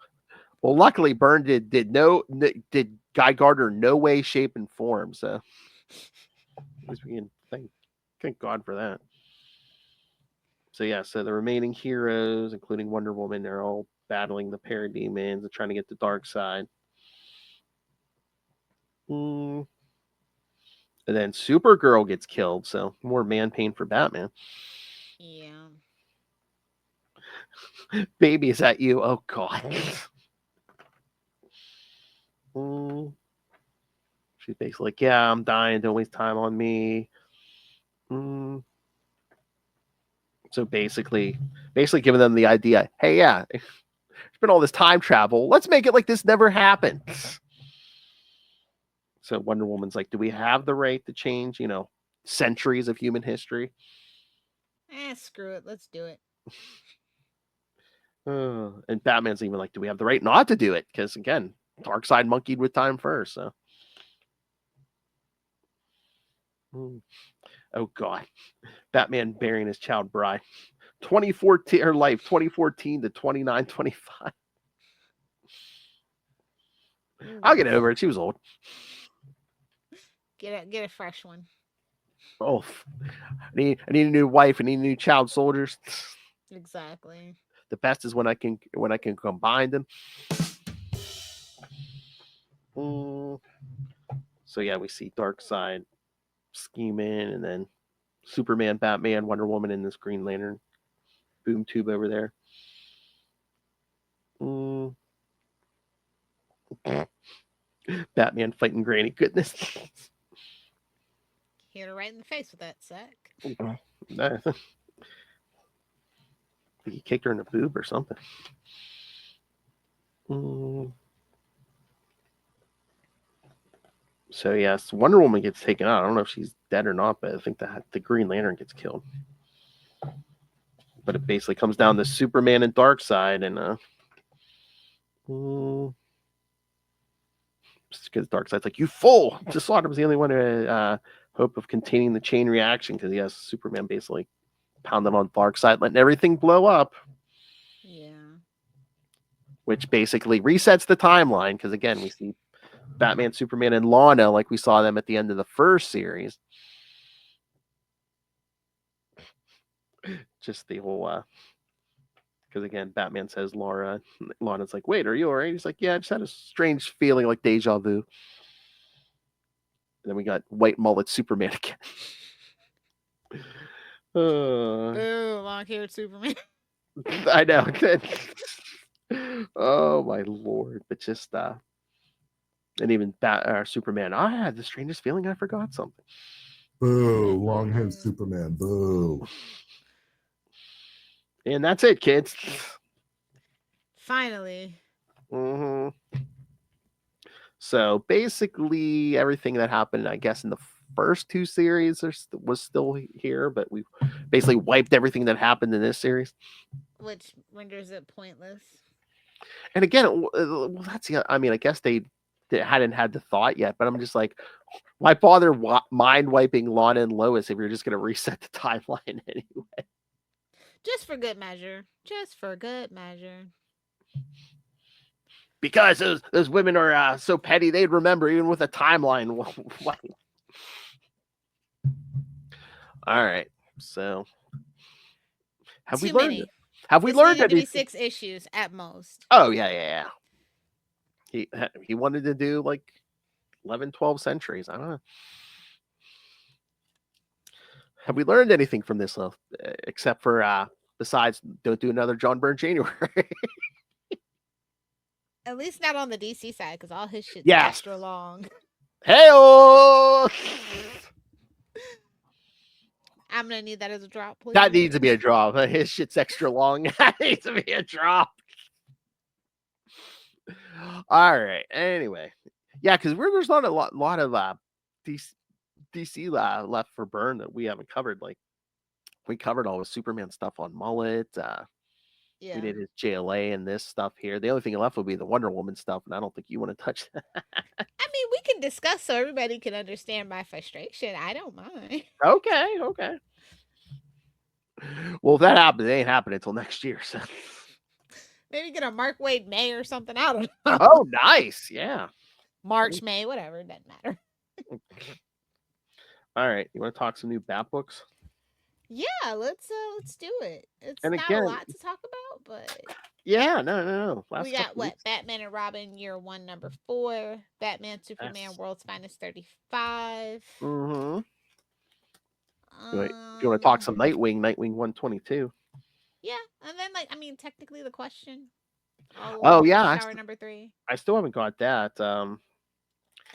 luckily Byrne did Guy Gardner no way, shape, and form. So at least we can thank God for that. So yeah, so the remaining heroes, including Wonder Woman, they're all battling the parademons and trying to get the Darkseid. And then Supergirl gets killed, so more man pain for Batman. Yeah. Baby, is that you? Oh God. She's basically like, yeah, I'm dying. Don't waste time on me. So basically giving them the idea, hey, yeah, there's been all this time travel. Let's make it like this never happened. So Wonder Woman's like, do we have the right to change, centuries of human history. Screw it. Let's do it. And Batman's even like, do we have the right not to do it? Because again, Darkseid monkeyed with time first. So, oh god, Batman burying his child bride, 2014 her life, 2014 to 2925. I'll get over it. She was old. Get a fresh one. Oh, I need a new wife. I need new child soldiers. Exactly. The best is when I can combine them. So yeah, we see Darkseid scheming, and then Superman, Batman, Wonder Woman, and this Green Lantern boom tube over there. Batman fighting Granny. Goodness. Hit her right in the face with that sack. He kicked her in the boob or something. So yes, Wonder Woman gets taken out. I don't know if she's dead or not, but I think that the Green Lantern gets killed. But it basically comes down to Superman and Darkseid, and because Darkseid's like, you fool! Just was the only one who hope of containing the chain reaction, because yes, Superman basically pounded on Darkseid, letting everything blow up. Yeah. Which basically resets the timeline, because again, we see Batman, Superman, and Lana like we saw them at the end of the first series. Just the whole because again, Batman says Lana's like, wait, are you all right? He's like, yeah, I just had a strange feeling like deja vu. And then we got white mullet Superman again. Boo, long-haired Superman. I know. Oh my lord. But just and even Superman, I had the strangest feeling I forgot something. Boo, long-haired Superman, boo. And that's it, kids. Finally. So basically everything that happened, I guess, in the first two series was still here, but we basically wiped everything that happened in this series. Which renders it pointless. And again, that's I mean, I guess they hadn't had the thought yet, but I'm just like, why bother mind wiping Lana and Lois if you're just going to reset the timeline anyway? Just for good measure. Just for good measure. Because those women are so petty, they'd remember even with a timeline. All right, so have we learned? Have we learned anything? To be 6 issues at most. Oh yeah. He wanted to do like 11, 12 centuries. I don't know. Have we learned anything from this, except for besides don't do another Byrne January? At least not on the DC side, because all his shit's Yes. extra long. Hey-oh! I'm gonna need that as a drop, please. That needs to be a drop. His shit's extra long. That needs to be a drop. All right. Anyway, yeah, because there's not a lot of DC left for Byrne that we haven't covered. Like we covered all the Superman stuff on Mullet. Yeah. We did his JLA and this stuff here. The only thing left would be the Wonder Woman stuff, and I don't think you want to touch that. I mean, we can discuss so everybody can understand my frustration. I don't mind. Okay. Well, if that happens, it ain't happening until next year. So Maybe get a Mark Wade May or something. I don't know. oh, nice. Yeah. March, May, whatever. It doesn't matter. All right. You want to talk some new Bat books? Yeah, let's do it. It's And not again, a lot to talk about, but yeah, no. we got what? Batman and Robin Year 1, number 4. Batman, Superman, World's Finest 35. Mm-hmm. You want to talk some Nightwing 122? Yeah, and then technically the question. Oh yeah, Shower number 3. I still haven't got that. And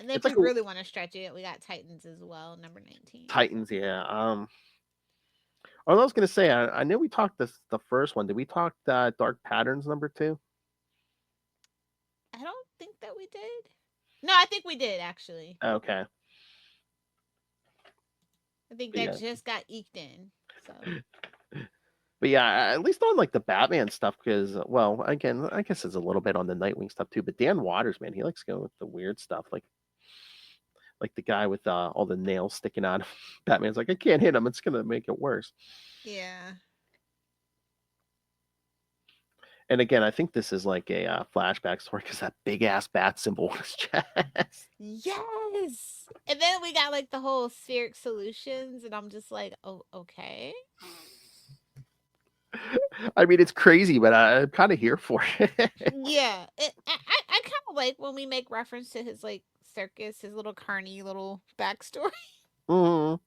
then if you really want to stretch it, we got Titans as well, number 19. Titans, yeah. I was gonna say, I knew we talked the first one. Did we talk Dark Patterns number 2? I don't think that we did. No, I think we did actually. Okay. I think But that yeah. just got eked in. So But yeah, at least on like the Batman stuff, because well, again, I guess it's a little bit on the Nightwing stuff too. But Dan Waters, man, he likes going with the weird stuff, like the guy with all the nails sticking out. Batman's like, I can't hit him; it's gonna make it worse. yeah. And again, I think this is like a flashback story because that big ass bat symbol on his chest. Yes. And then we got like the whole spheric solutions, and I'm just like, oh, okay. I mean, it's crazy, but I'm kind of here for it. Yeah. I kind of like when we make reference to his like circus, his little carny little backstory. Mhm.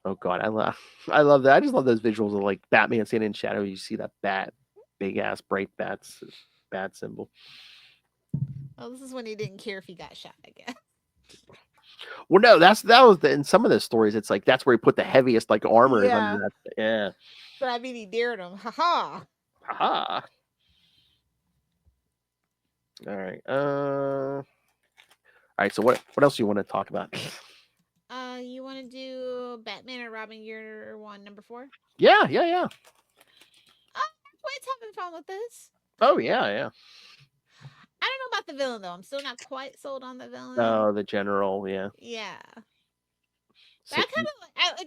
Oh god, I love that. I just love those visuals of like Batman standing in shadow. You see that big ass bright bat symbol. Oh, this is when he didn't care if he got shot, I guess. Well, no, that was in some of the stories. It's like that's where he put the heaviest like armor is under Yeah. that. Yeah, But I mean, he dared him. Haha. haha. All right. All right. So what else do you want to talk about? You want to do Batman and Robin year 1, number 4? Yeah. Wait, having fun with this. Oh yeah. I don't know about the villain though. I'm still not quite sold on the villain. Oh, the general. Yeah. Yeah. So, But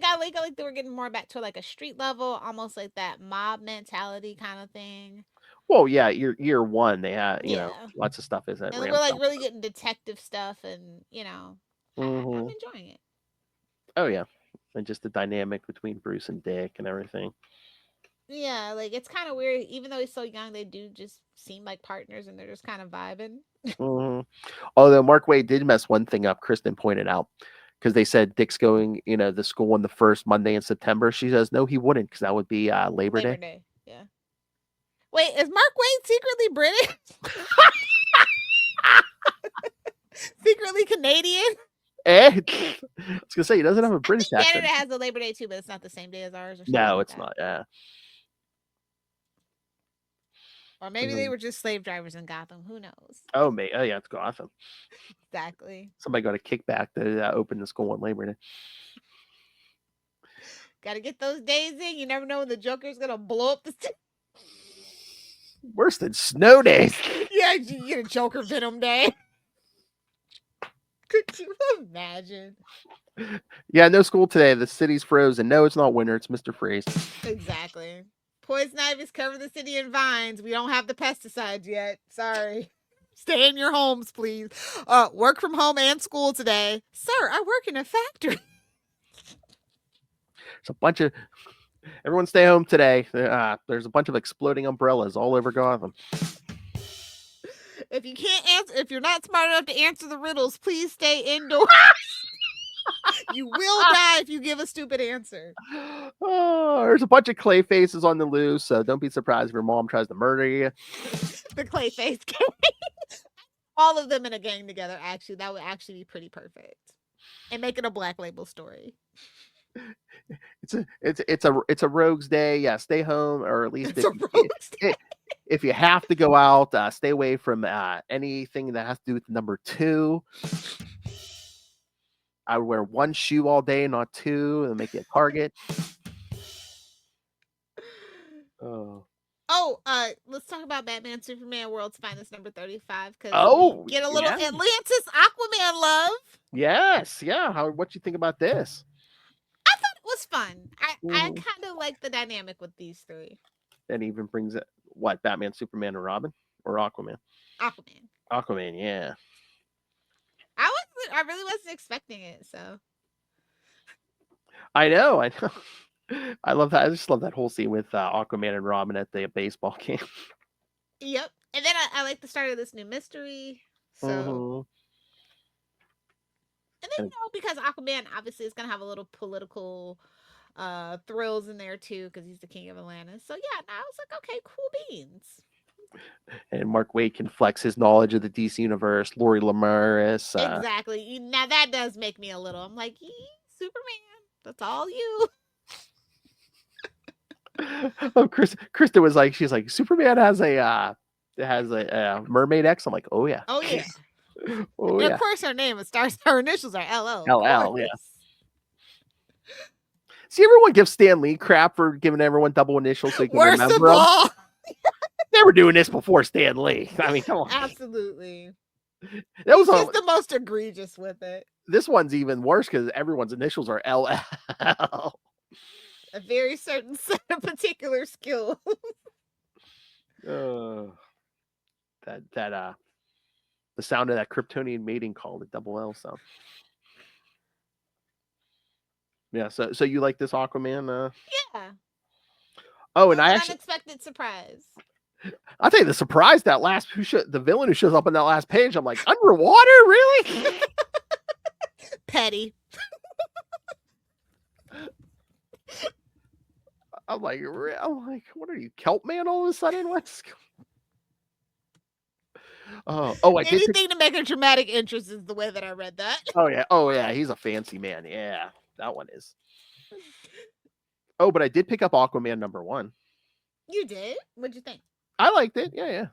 I like that we're getting more back to like a street level, almost like that mob mentality kind of thing. well, yeah. Year 1, they had Yeah. lots of stuff is that. And we're like really getting detective stuff, and I'm enjoying it. Oh yeah, and just the dynamic between Bruce and Dick and everything. Yeah, like it's kind of weird. Even though he's so young, they do just seem like partners, and they're just kind of vibing. Although Mark Waid did mess one thing up, Kristen pointed out, because they said Dick's going, to school on the first Monday in September. She says no, he wouldn't, because that would be Labor Day. Yeah. Wait, is Mark Waid secretly British? Secretly Canadian? I was gonna say he doesn't have a British accent. Canada has a Labor Day too, but it's not the same day as ours. Or No, like it's that. not. Yeah. Or maybe they were just slave drivers in Gotham. Who knows? Oh, yeah, it's Gotham. Exactly. Somebody got a kickback to open the school on Labor Day. Got to get those days in. You never know when the Joker's gonna blow up the city. Worse than snow days. Yeah, you get a Joker Venom Day. Could you imagine? Yeah, no school today. The city's frozen. No, it's not winter. It's Mr. Freeze. Exactly. Poison ivy's covered the city in vines. We don't have the pesticides yet. Sorry. Stay in your homes, please. Work from home and school today. Sir, I work in a factory. It's a bunch of everyone stay home today. There's a bunch of exploding umbrellas all over Gotham. If you can't answer, if you're not smart enough to answer the riddles, please stay indoors. You will die if you give a stupid answer. Oh, there's a bunch of clay faces on the loose, so don't be surprised if your mom tries to murder you. The Clayface gang. All of them in a gang together. Actually, that would actually be pretty perfect. And make it a Black Label story. It's a rogues day. Yeah, stay home, or at least It's a rogues day. If you have to go out, stay away from anything that has to do with the number 2. I would wear one shoe all day, not 2, and make it a target. Let's talk about Batman Superman World's Finest number 35 because we get a little Atlantis Aquaman love. Yes, yeah. What you think about this? I thought it was fun. I kind of like the dynamic with these 3. And even brings it what Batman, Superman, and Robin, or Aquaman? Aquaman, yeah. I really wasn't expecting it, so. I know. I love that. I just love that whole scene with Aquaman and Robin at the baseball game. Yep. And then I like the start of this new mystery. So. And then, because Aquaman obviously is going to have a little political thrills in there too, because he's the king of Atlantis. So yeah, I was like, okay, cool beans. And Mark Waid can flex his knowledge of the DC universe. Lori Lemaris. Exactly. Now that does make me a little. I'm like, Superman. That's all you. Oh, Krista was like, she's like, Superman has a mermaid ex. I'm like, oh yeah. Oh yeah. Oh And yeah. of course, her name starts. Her initials are LL. LL, yeah. See, everyone gives Stan Lee crap for giving everyone double initials so you can Worst of remember them. all, They were doing this before Stan Lee. I mean, come on. absolutely. That He's was just the most egregious with it. This one's even worse because everyone's initials are LL. A very certain set of particular skill. The sound of that Kryptonian mating call, the double L sound. Yeah, so you like this Aquaman? Yeah. Oh, It and was I an actually, unexpected surprise. I'll tell you the surprise that the villain who shows up on that last page. I'm like, underwater, really? Petty. I'm like, what are you, Kelp Man? All of a sudden, what's? I did. Anything to make a dramatic interest is the way that I read that. Oh yeah, he's a fancy man. Yeah, that one is. Oh, but I did pick up Aquaman #1. You did? What'd you think? I liked it. Yeah.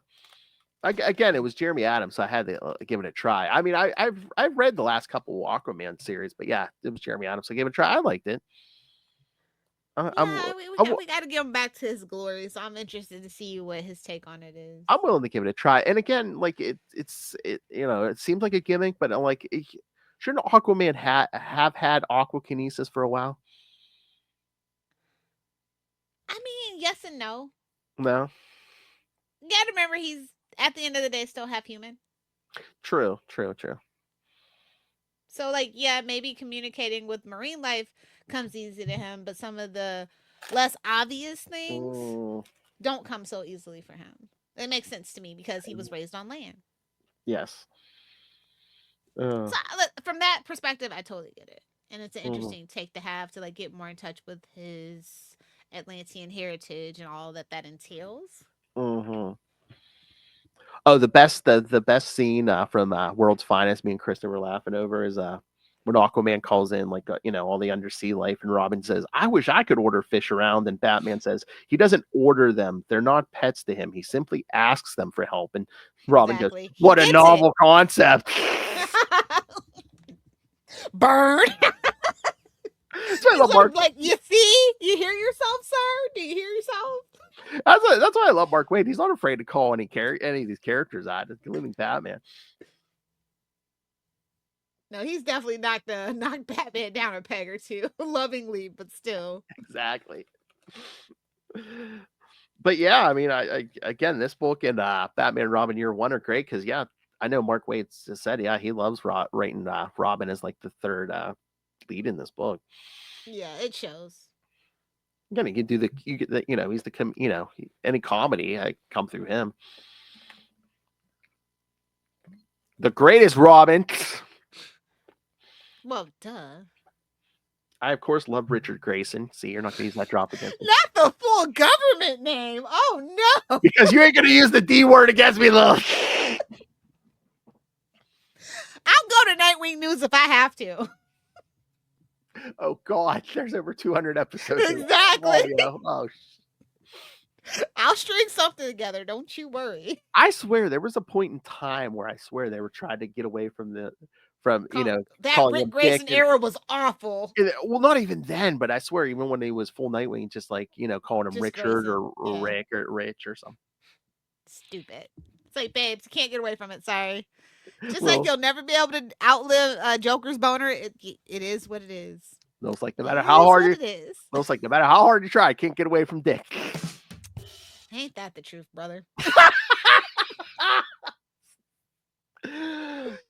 Again, it was Jeremy Adams, so I had to give it a try. I mean, I've read the last couple of Aquaman series, but yeah, it was Jeremy Adams, so I gave it a try. I liked it. We got to give him back to his glory, so I'm interested to see what his take on it is. I'm willing to give it a try. And again, like it seems like a gimmick, but I'm like, shouldn't Aquaman have had aquakinesis for a while? I mean, yes and no. No. You got to remember, he's at the end of the day still half human. True. So, like, yeah, maybe communicating with marine life comes easy to him, but some of the less obvious things don't come so easily for him. It makes sense to me because he was raised on land. Yes. So, from that perspective, I totally get it. And it's an interesting take to have to, like, get more in touch with his Atlantean heritage and all that entails. Oh, the best scene from World's Finest, me and Kristen were laughing over, is when Aquaman calls in, like, all the undersea life, and Robin says, "I wish I could order fish around," and Batman says, "He doesn't order them; they're not pets to him. He simply asks them for help." And Robin goes, "What a novel concept!" Burn. That's why I love Mark. Like, you see, you hear yourself, sir? Do you hear yourself? That's why I love Mark Waid. He's not afraid to call any of these characters out, including Batman. No, he's definitely knocked Batman down a peg or two, lovingly, but still. Exactly. But yeah, I mean, I again, this book and Batman and Robin Year One are great because I know Mark Waid said he loves writing Robin as like the third lead in this book. Yeah, it shows. Again, he's the any comedy I come through him. The greatest Robin. Well, duh. I, of course, love Richard Grayson. See, you're not going to use that drop against me. Not the full government name. Oh, no. Because you ain't going to use the D word against me, Lil. I'll go to Nightwing News if I have to. Oh, God. There's over 200 episodes. Exactly. Oh, I'll string something together. Don't you worry. I swear there was a point in time where I swear they were trying to get away from that Rick Grayson era was awful. Well, not even then, but I swear even when he was full Nightwing, just like calling him Just Richard Grayson. or Rick or Rich or something. Stupid. It's like, babes, you can't get away from it. Sorry. Just Well, like you'll never be able to outlive Joker's boner. It is what it is. Looks like no matter how hard you try, I can't get away from Dick. Ain't that the truth, brother?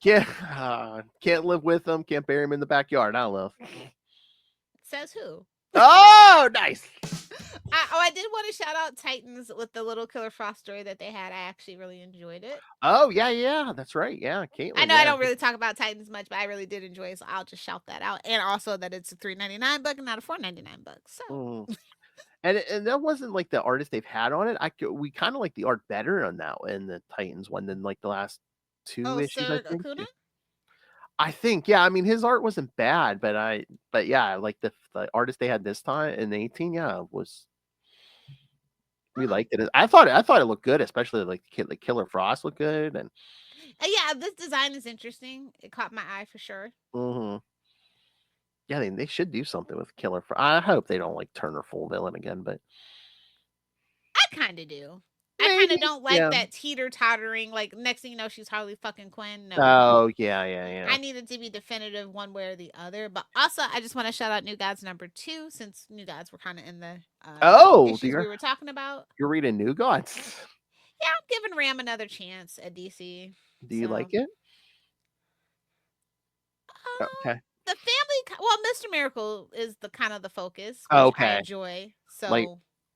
Can't live with them. Can't bury him in the backyard. I love. Says who? Oh, nice. I did want to shout out Titans with the little Killer Frost story that they had. I actually really enjoyed it. Oh, yeah, that's right. Yeah, Caitlin. I know I don't really talk about Titans much, but I really did enjoy it, so I'll just shout that out. And also that it's a $3.99 book and not a $4.99 book. So. And that wasn't like the artist they've had on it. We kind of like the art better on that in the Titans one than like the last two issues. I think, yeah. I mean, his art wasn't bad, but yeah, like the artist they had this time in the 18, we liked it. I thought it looked good, especially like the Killer Frost looked good, and Yeah, this design is interesting. It caught my eye for sure. Mm-hmm. Yeah, they should do something with Killer. I hope they don't like turn her full villain again, but I kind of do. I kind maybe. of don't like Yeah. that teeter-tottering, like, next thing you know, she's Harley fucking Quinn. No. Oh, yeah. I need it to be definitive one way or the other. But also, I just want to shout out New Gods #2, since New Gods were kind of in the Oh, issues we were talking about. you're reading New Gods. Yeah, I'm giving Ram another chance at DC. Do you like it? Okay. The family, well, Mr. Miracle is the kind of the focus, which Okay. I enjoy. So, Like,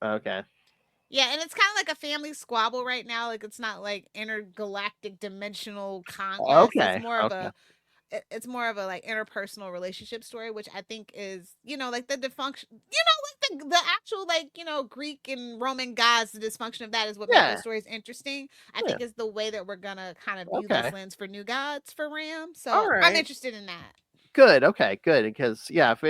okay. yeah, and it's kind of like a family squabble right now. Like, it's not like intergalactic dimensional conquest. Okay. It's more of a it's more of a like interpersonal relationship story, which I think is, like the dysfunction, like the actual, like, Greek and Roman gods, the dysfunction of that is what makes those stories interesting. I think is the way that we're gonna kind of view this lens for New Gods for Ram. So I'm interested in that. Good. Okay. Good. Because if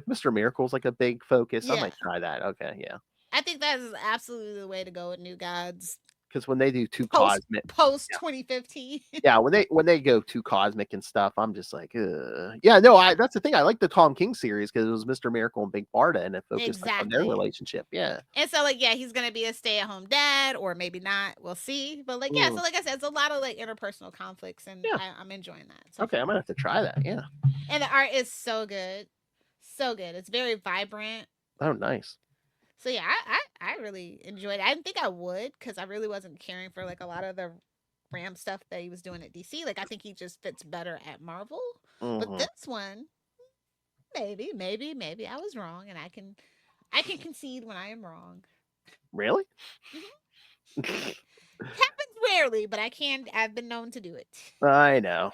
Mr. Miracle's like a big focus, I might try that. Okay. Yeah. I think that is absolutely the way to go with New Gods. Because when they do too post cosmic, 2015, yeah, when they go too cosmic and stuff, I'm just like, yeah, no, that's the thing. I like the Tom King series because it was Mr. Miracle and Big Barda, and it focused like, on their relationship. Yeah, and so like, yeah, he's gonna be a stay-at-home dad, or maybe not. We'll see. But like, yeah, so like I said, it's a lot of like interpersonal conflicts, and I'm enjoying that. So okay, I'm gonna have to try that. Yeah, and the art is so good, so good. It's very vibrant. Oh, nice. So yeah, I really enjoyed it. I didn't think I would because I really wasn't caring for like a lot of the Ram stuff that he was doing at DC. Like I think he just fits better at Marvel. But this one, maybe I was wrong, and I can concede when I am wrong. Really? Happens rarely, but I've been known to do it. I know.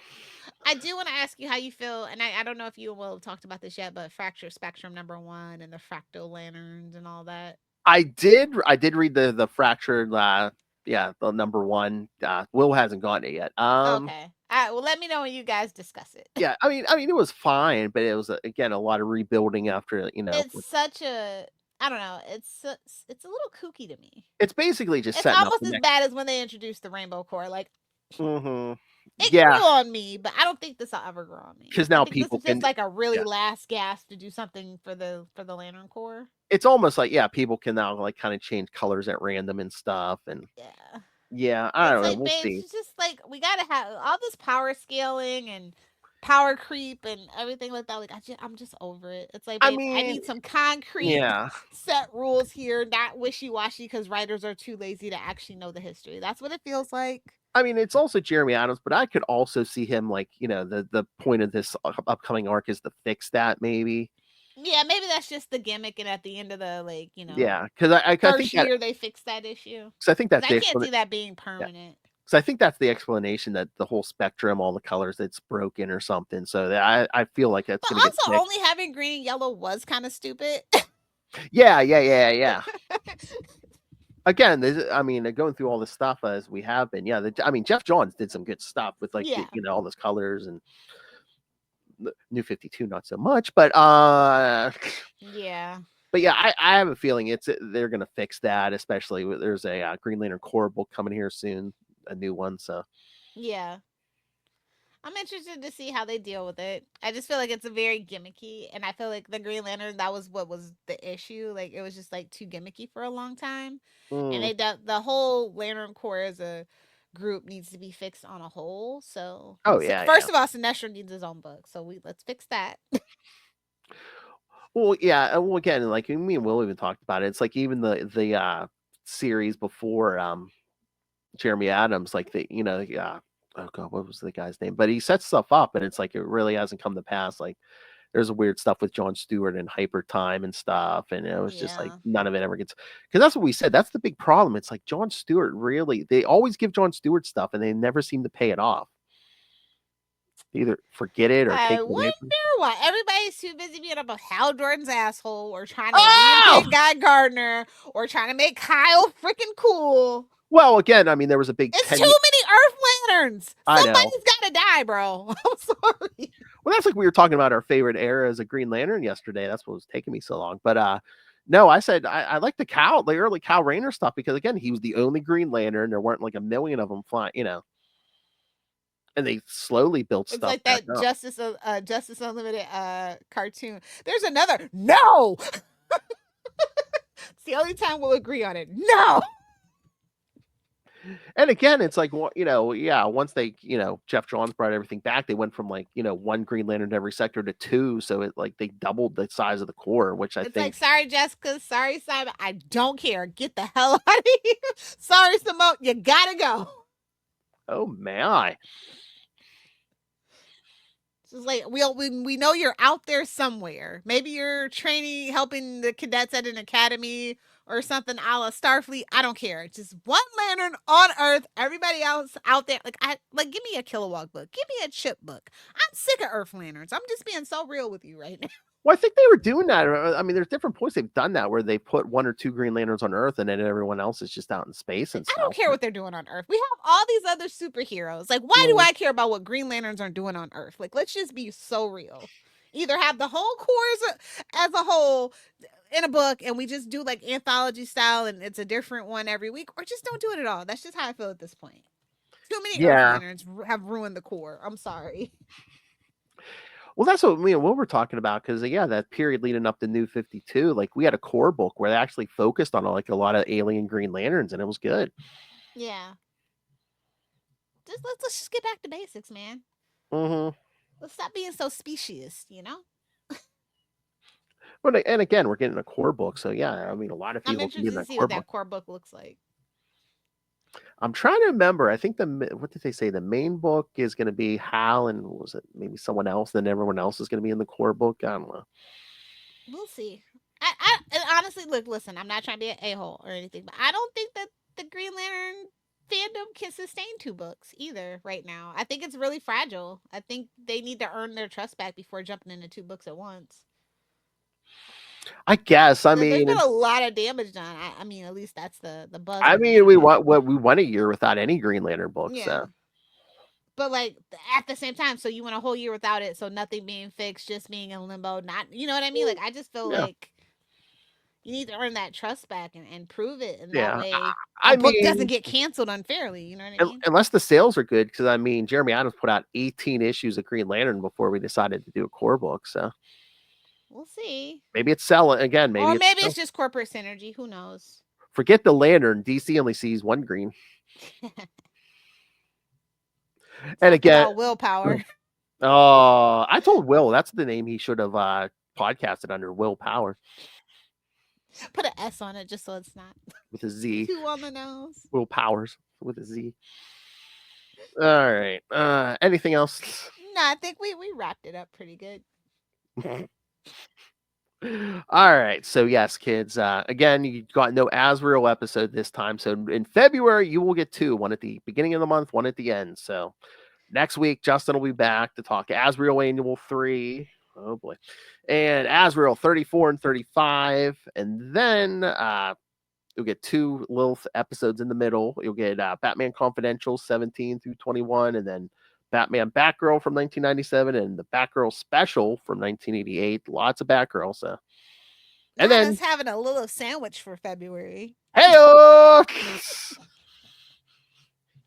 I do want to ask you how you feel, and I don't know if you will have talked about this yet, but Fracture Spectrum #1 and the Fractal Lanterns and all that. I did read the Fractured, the #1. Will hasn't gotten it yet. Okay. Well, let me know when you guys discuss it. Yeah, I mean, it was fine, but it was again a lot of rebuilding after. It's such a. I don't know. It's a little kooky to me. It's basically just. It's almost as bad as when they introduced the Rainbow Corps. Like. It grew on me, but I don't think this will ever grow on me. Because now people this is just like a really last gasp to do something for the Lantern Corps. It's almost like people can now like kind of change colors at random and stuff, and I don't know. We'll see. It's just like we gotta have all this power scaling and power creep and everything like that. Like I'm just over it. It's like, babe, I need some concrete set rules here, not wishy-washy because writers are too lazy to actually know the history. That's what it feels like. I mean, it's also Jeremy Adams, but I could also see him like, the point of this upcoming arc is to fix that maybe. Yeah, maybe that's just the gimmick, and at the end of the because I think year they fixed that issue. Because I think I can't see that being permanent. Because I think that's the explanation that the whole spectrum, all the colors, it's broken or something. So I feel like that's going to get fixed. Only having green and yellow was kind of stupid. Yeah. Again, going through all this stuff as we have been. Jeff Johns did some good stuff with like all those colors, and New 52 not so much, but yeah. But yeah, I have a feeling they're gonna fix that, especially there's a Green Lantern Corps book coming here soon, a new one. So yeah. I'm interested to see how they deal with it. I just feel like it's a very gimmicky, and I feel like the Green Lantern, that was what was the issue. Like it was just like too gimmicky for a long time, and the whole Lantern Corps as a group needs to be fixed on a whole. So first of all, Sinestro needs his own book, so let's fix that. Well, yeah. Well, again, like me and Will even talked about it. It's like even the series before Jeremy Adams, like oh god, what was the guy's name? But he sets stuff up, and it's like it really hasn't come to pass. Like there's weird stuff with John Stewart and Hyper Time and stuff, and it was just like none of it ever gets. Because that's what we said. That's the big problem. It's like John Stewart they always give John Stewart stuff, and they never seem to pay it off. Either forget it or take it away. I wonder why everybody's too busy being about Hal Jordan's asshole, or trying to reinvent Guy Gardner, or trying to make Kyle freaking cool. Well, again, there was a big. It's too many Earth Lanterns. Somebody's got to die, bro. I'm sorry. Well, that's like we were talking about our favorite era as a Green Lantern yesterday. That's what was taking me so long. But no, I said I like the early Kyle Rayner stuff because again, he was the only Green Lantern. There weren't like a million of them flying. and they slowly built It's stuff like back that up. Justice Unlimited cartoon. There's another. No. It's the only time we'll agree on it. No. And again, it's like, you know, yeah, once they, you know, Jeff Johns brought everything back, they went from like, you know, 1 Green Lantern in every sector to 2. So it like they doubled the size of the Corps, which I It's think. like, sorry, Jessica. Sorry, Simon. I don't care. Get the hell out of here. Sorry, Simone. You gotta go. Oh my. It's just like we know you're out there somewhere. Maybe you're training, helping the cadets at an academy or something a la Starfleet. I don't care. Just one lantern on Earth. Everybody else out there. Give me a Kilowog book. Give me a Chip book. I'm sick of Earth lanterns. I'm just being so real with you right now. Well, I think they were doing that. I mean, there's different points they've done that where they put 1 or 2 Green Lanterns on Earth and then everyone else is just out in space and I stuff. don't care what they're doing on Earth. We have all these other superheroes. Like, why do I care about what Green Lanterns are doing on Earth? Like, let's just be so real. Either have the whole Corps as a whole in a book and we just do like anthology style and it's a different one every week, or just don't do it at all. That's just how I feel at this point. Too many Earth Lanterns have ruined the Corps. I'm sorry. Well, that's what we're talking about, because yeah, that period leading up to New 52, like we had a Corps book where they actually focused on like a lot of alien Green Lanterns, and it was good. Yeah. Let's just get back to basics, man. Mm-hmm. Let's stop being so specious, you know? But and again, we're getting a Corps book, so yeah, I mean, a lot of I'm people can get interested to that see Corps what book. that Corps book looks like. I'm trying to remember. I think what did they say? The main book is going to be Hal, and was it maybe someone else? Then everyone else is going to be in the Corps book. I don't know. We'll see. And honestly, listen, I'm not trying to be an a-hole or anything, but I don't think that the Green Lantern fandom can sustain 2 books either right now. I think it's really fragile. I think they need to earn their trust back before jumping into 2 books at once. I guess. I There's mean, been a lot of damage done. I mean, at least that's the buzz. I right mean, now. we went a year without any Green Lantern books. Yeah. So. But like at the same time, so you went a whole year without it, so nothing being fixed, just being in limbo. Not, you know what I mean? Like I just feel like you need to earn that trust back and prove it, and that way a book doesn't get canceled unfairly. You know what I mean? Unless the sales are good, because I mean, Jeremy Adams put out 18 issues of Green Lantern before we decided to do a Corps book. So we'll see. Maybe it's selling again. Maybe it's just corporate synergy. Who knows? Forget the Lantern. DC only sees 1 green. And again, willpower. I told Will that's the name he should have podcasted under, Willpower. Put an S on it just so it's not with a Z. too on the nose. Willpowers with a Z. All right. Anything else? No, I think we wrapped it up pretty good. All right. So yes, kids. Again, you got no Azrael episode this time. So in February, you will get 2. One at the beginning of the month, one at the end. So next week, Justin will be back to talk Azrael Annual 3. Oh boy. And Azrael 34 and 35. And then you'll get 2 Lilith episodes in the middle. You'll get Batman Confidential 17 through 21, and then Batman Batgirl from 1997 and the Batgirl Special from 1988. Lots of Batgirl. So, and then having a Lilith sandwich for February. Hey, you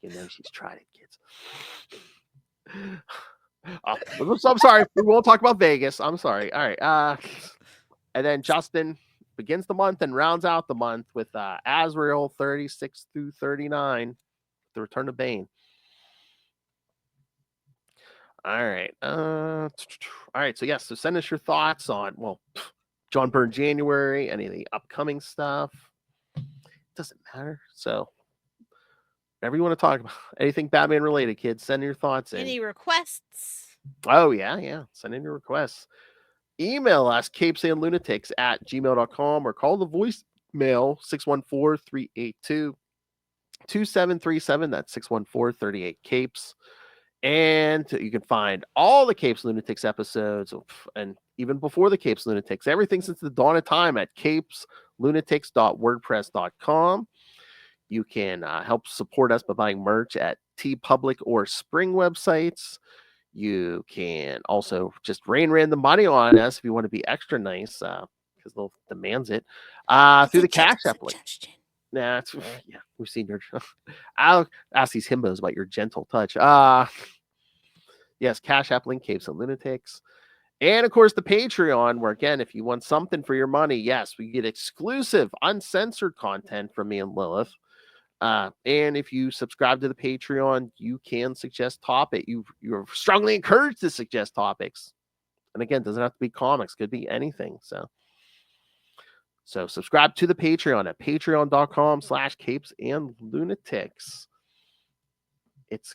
know she's tried it, kids. I'm sorry. We won't talk about Vegas. I'm sorry. All right. And then Justin begins the month and rounds out the month with Azrael 36 through 39, The Return of Bane. All right. All right. So yes. So send us your thoughts on John Byrne January, any of the upcoming stuff. It doesn't matter. So whatever you want to talk about, anything Batman related, kids, send your thoughts in. Any requests? Oh yeah. Send in your requests. Email us CapesandLunatics@gmail.com or call the voicemail 614-382-2737. That's 614-38-CAPES. And you can find all the Capes Lunatics episodes, and even before the Capes Lunatics, everything since the dawn of time at CapesLunatics.wordpress.com. You can help support us by buying merch at TeePublic or Spring websites. You can also just rain random money on us if you want to be extra nice, because they'll demands it through the Cash App link. Nah, we've seen your. I'll ask these himbos about your gentle touch. Yes, Cash App link, Capes and Lunatics. And of course, the Patreon, where again, if you want something for your money, yes, we get exclusive, uncensored content from me and Lilith. And if you subscribe to the Patreon, you can suggest topic. You're strongly encouraged to suggest topics. And again, it doesn't have to be comics, could be anything. So subscribe to the Patreon at patreon.com/CapesandLunatics. It's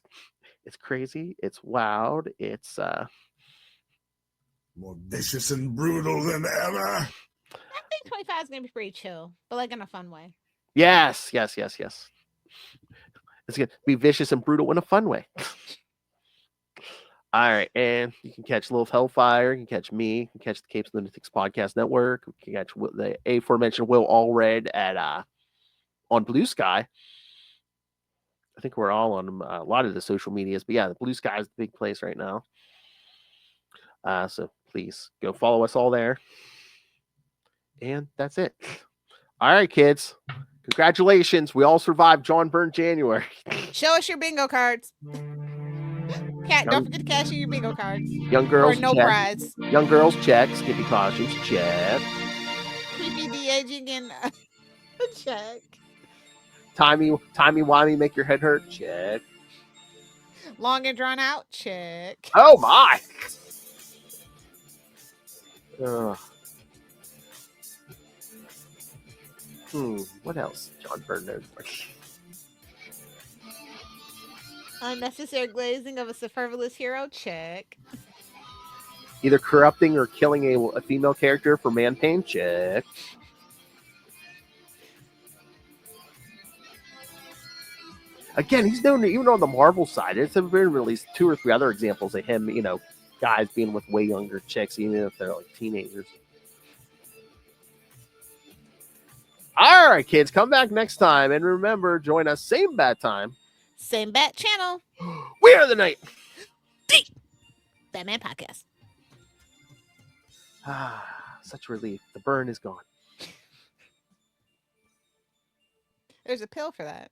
crazy. It's wild. It's More vicious and brutal than ever. I think 25 is gonna be pretty chill, but like in a fun way. yes. It's gonna be vicious and brutal in a fun way. All right, and you can catch Lilith Hellfire, you can catch me, you can catch the Capes Lunatics Podcast Network, you can catch the aforementioned Will Allred at on Blue Sky. I think we're all on a lot of the social medias, but yeah, the Blue Sky is the big place right now. So please go follow us all there. And that's it. All right, kids. Congratulations. We all survived Byrne January. Show us your bingo cards. Don't forget to cash in your bingo cards. Young girls, Or no check. prize. Young girls, check. Skippy costumes, check. Creepy de-aging and check. Timey-wimey, make your head hurt, check. Long and drawn out, check. Oh, my. Ugh. What else? Byrne knows. Unnecessary glazing of a superfluous hero, check. Either corrupting or killing a female character for man pain, check. Again, he's known even on the Marvel side. There's been released 2 or 3 other examples of him, guys being with way younger chicks, even if they're like teenagers. All right, kids, come back next time. And remember, join us same bat time. Same bat channel. We are the night. Batman Podcast. Such relief. The burn is gone. There's a pill for that.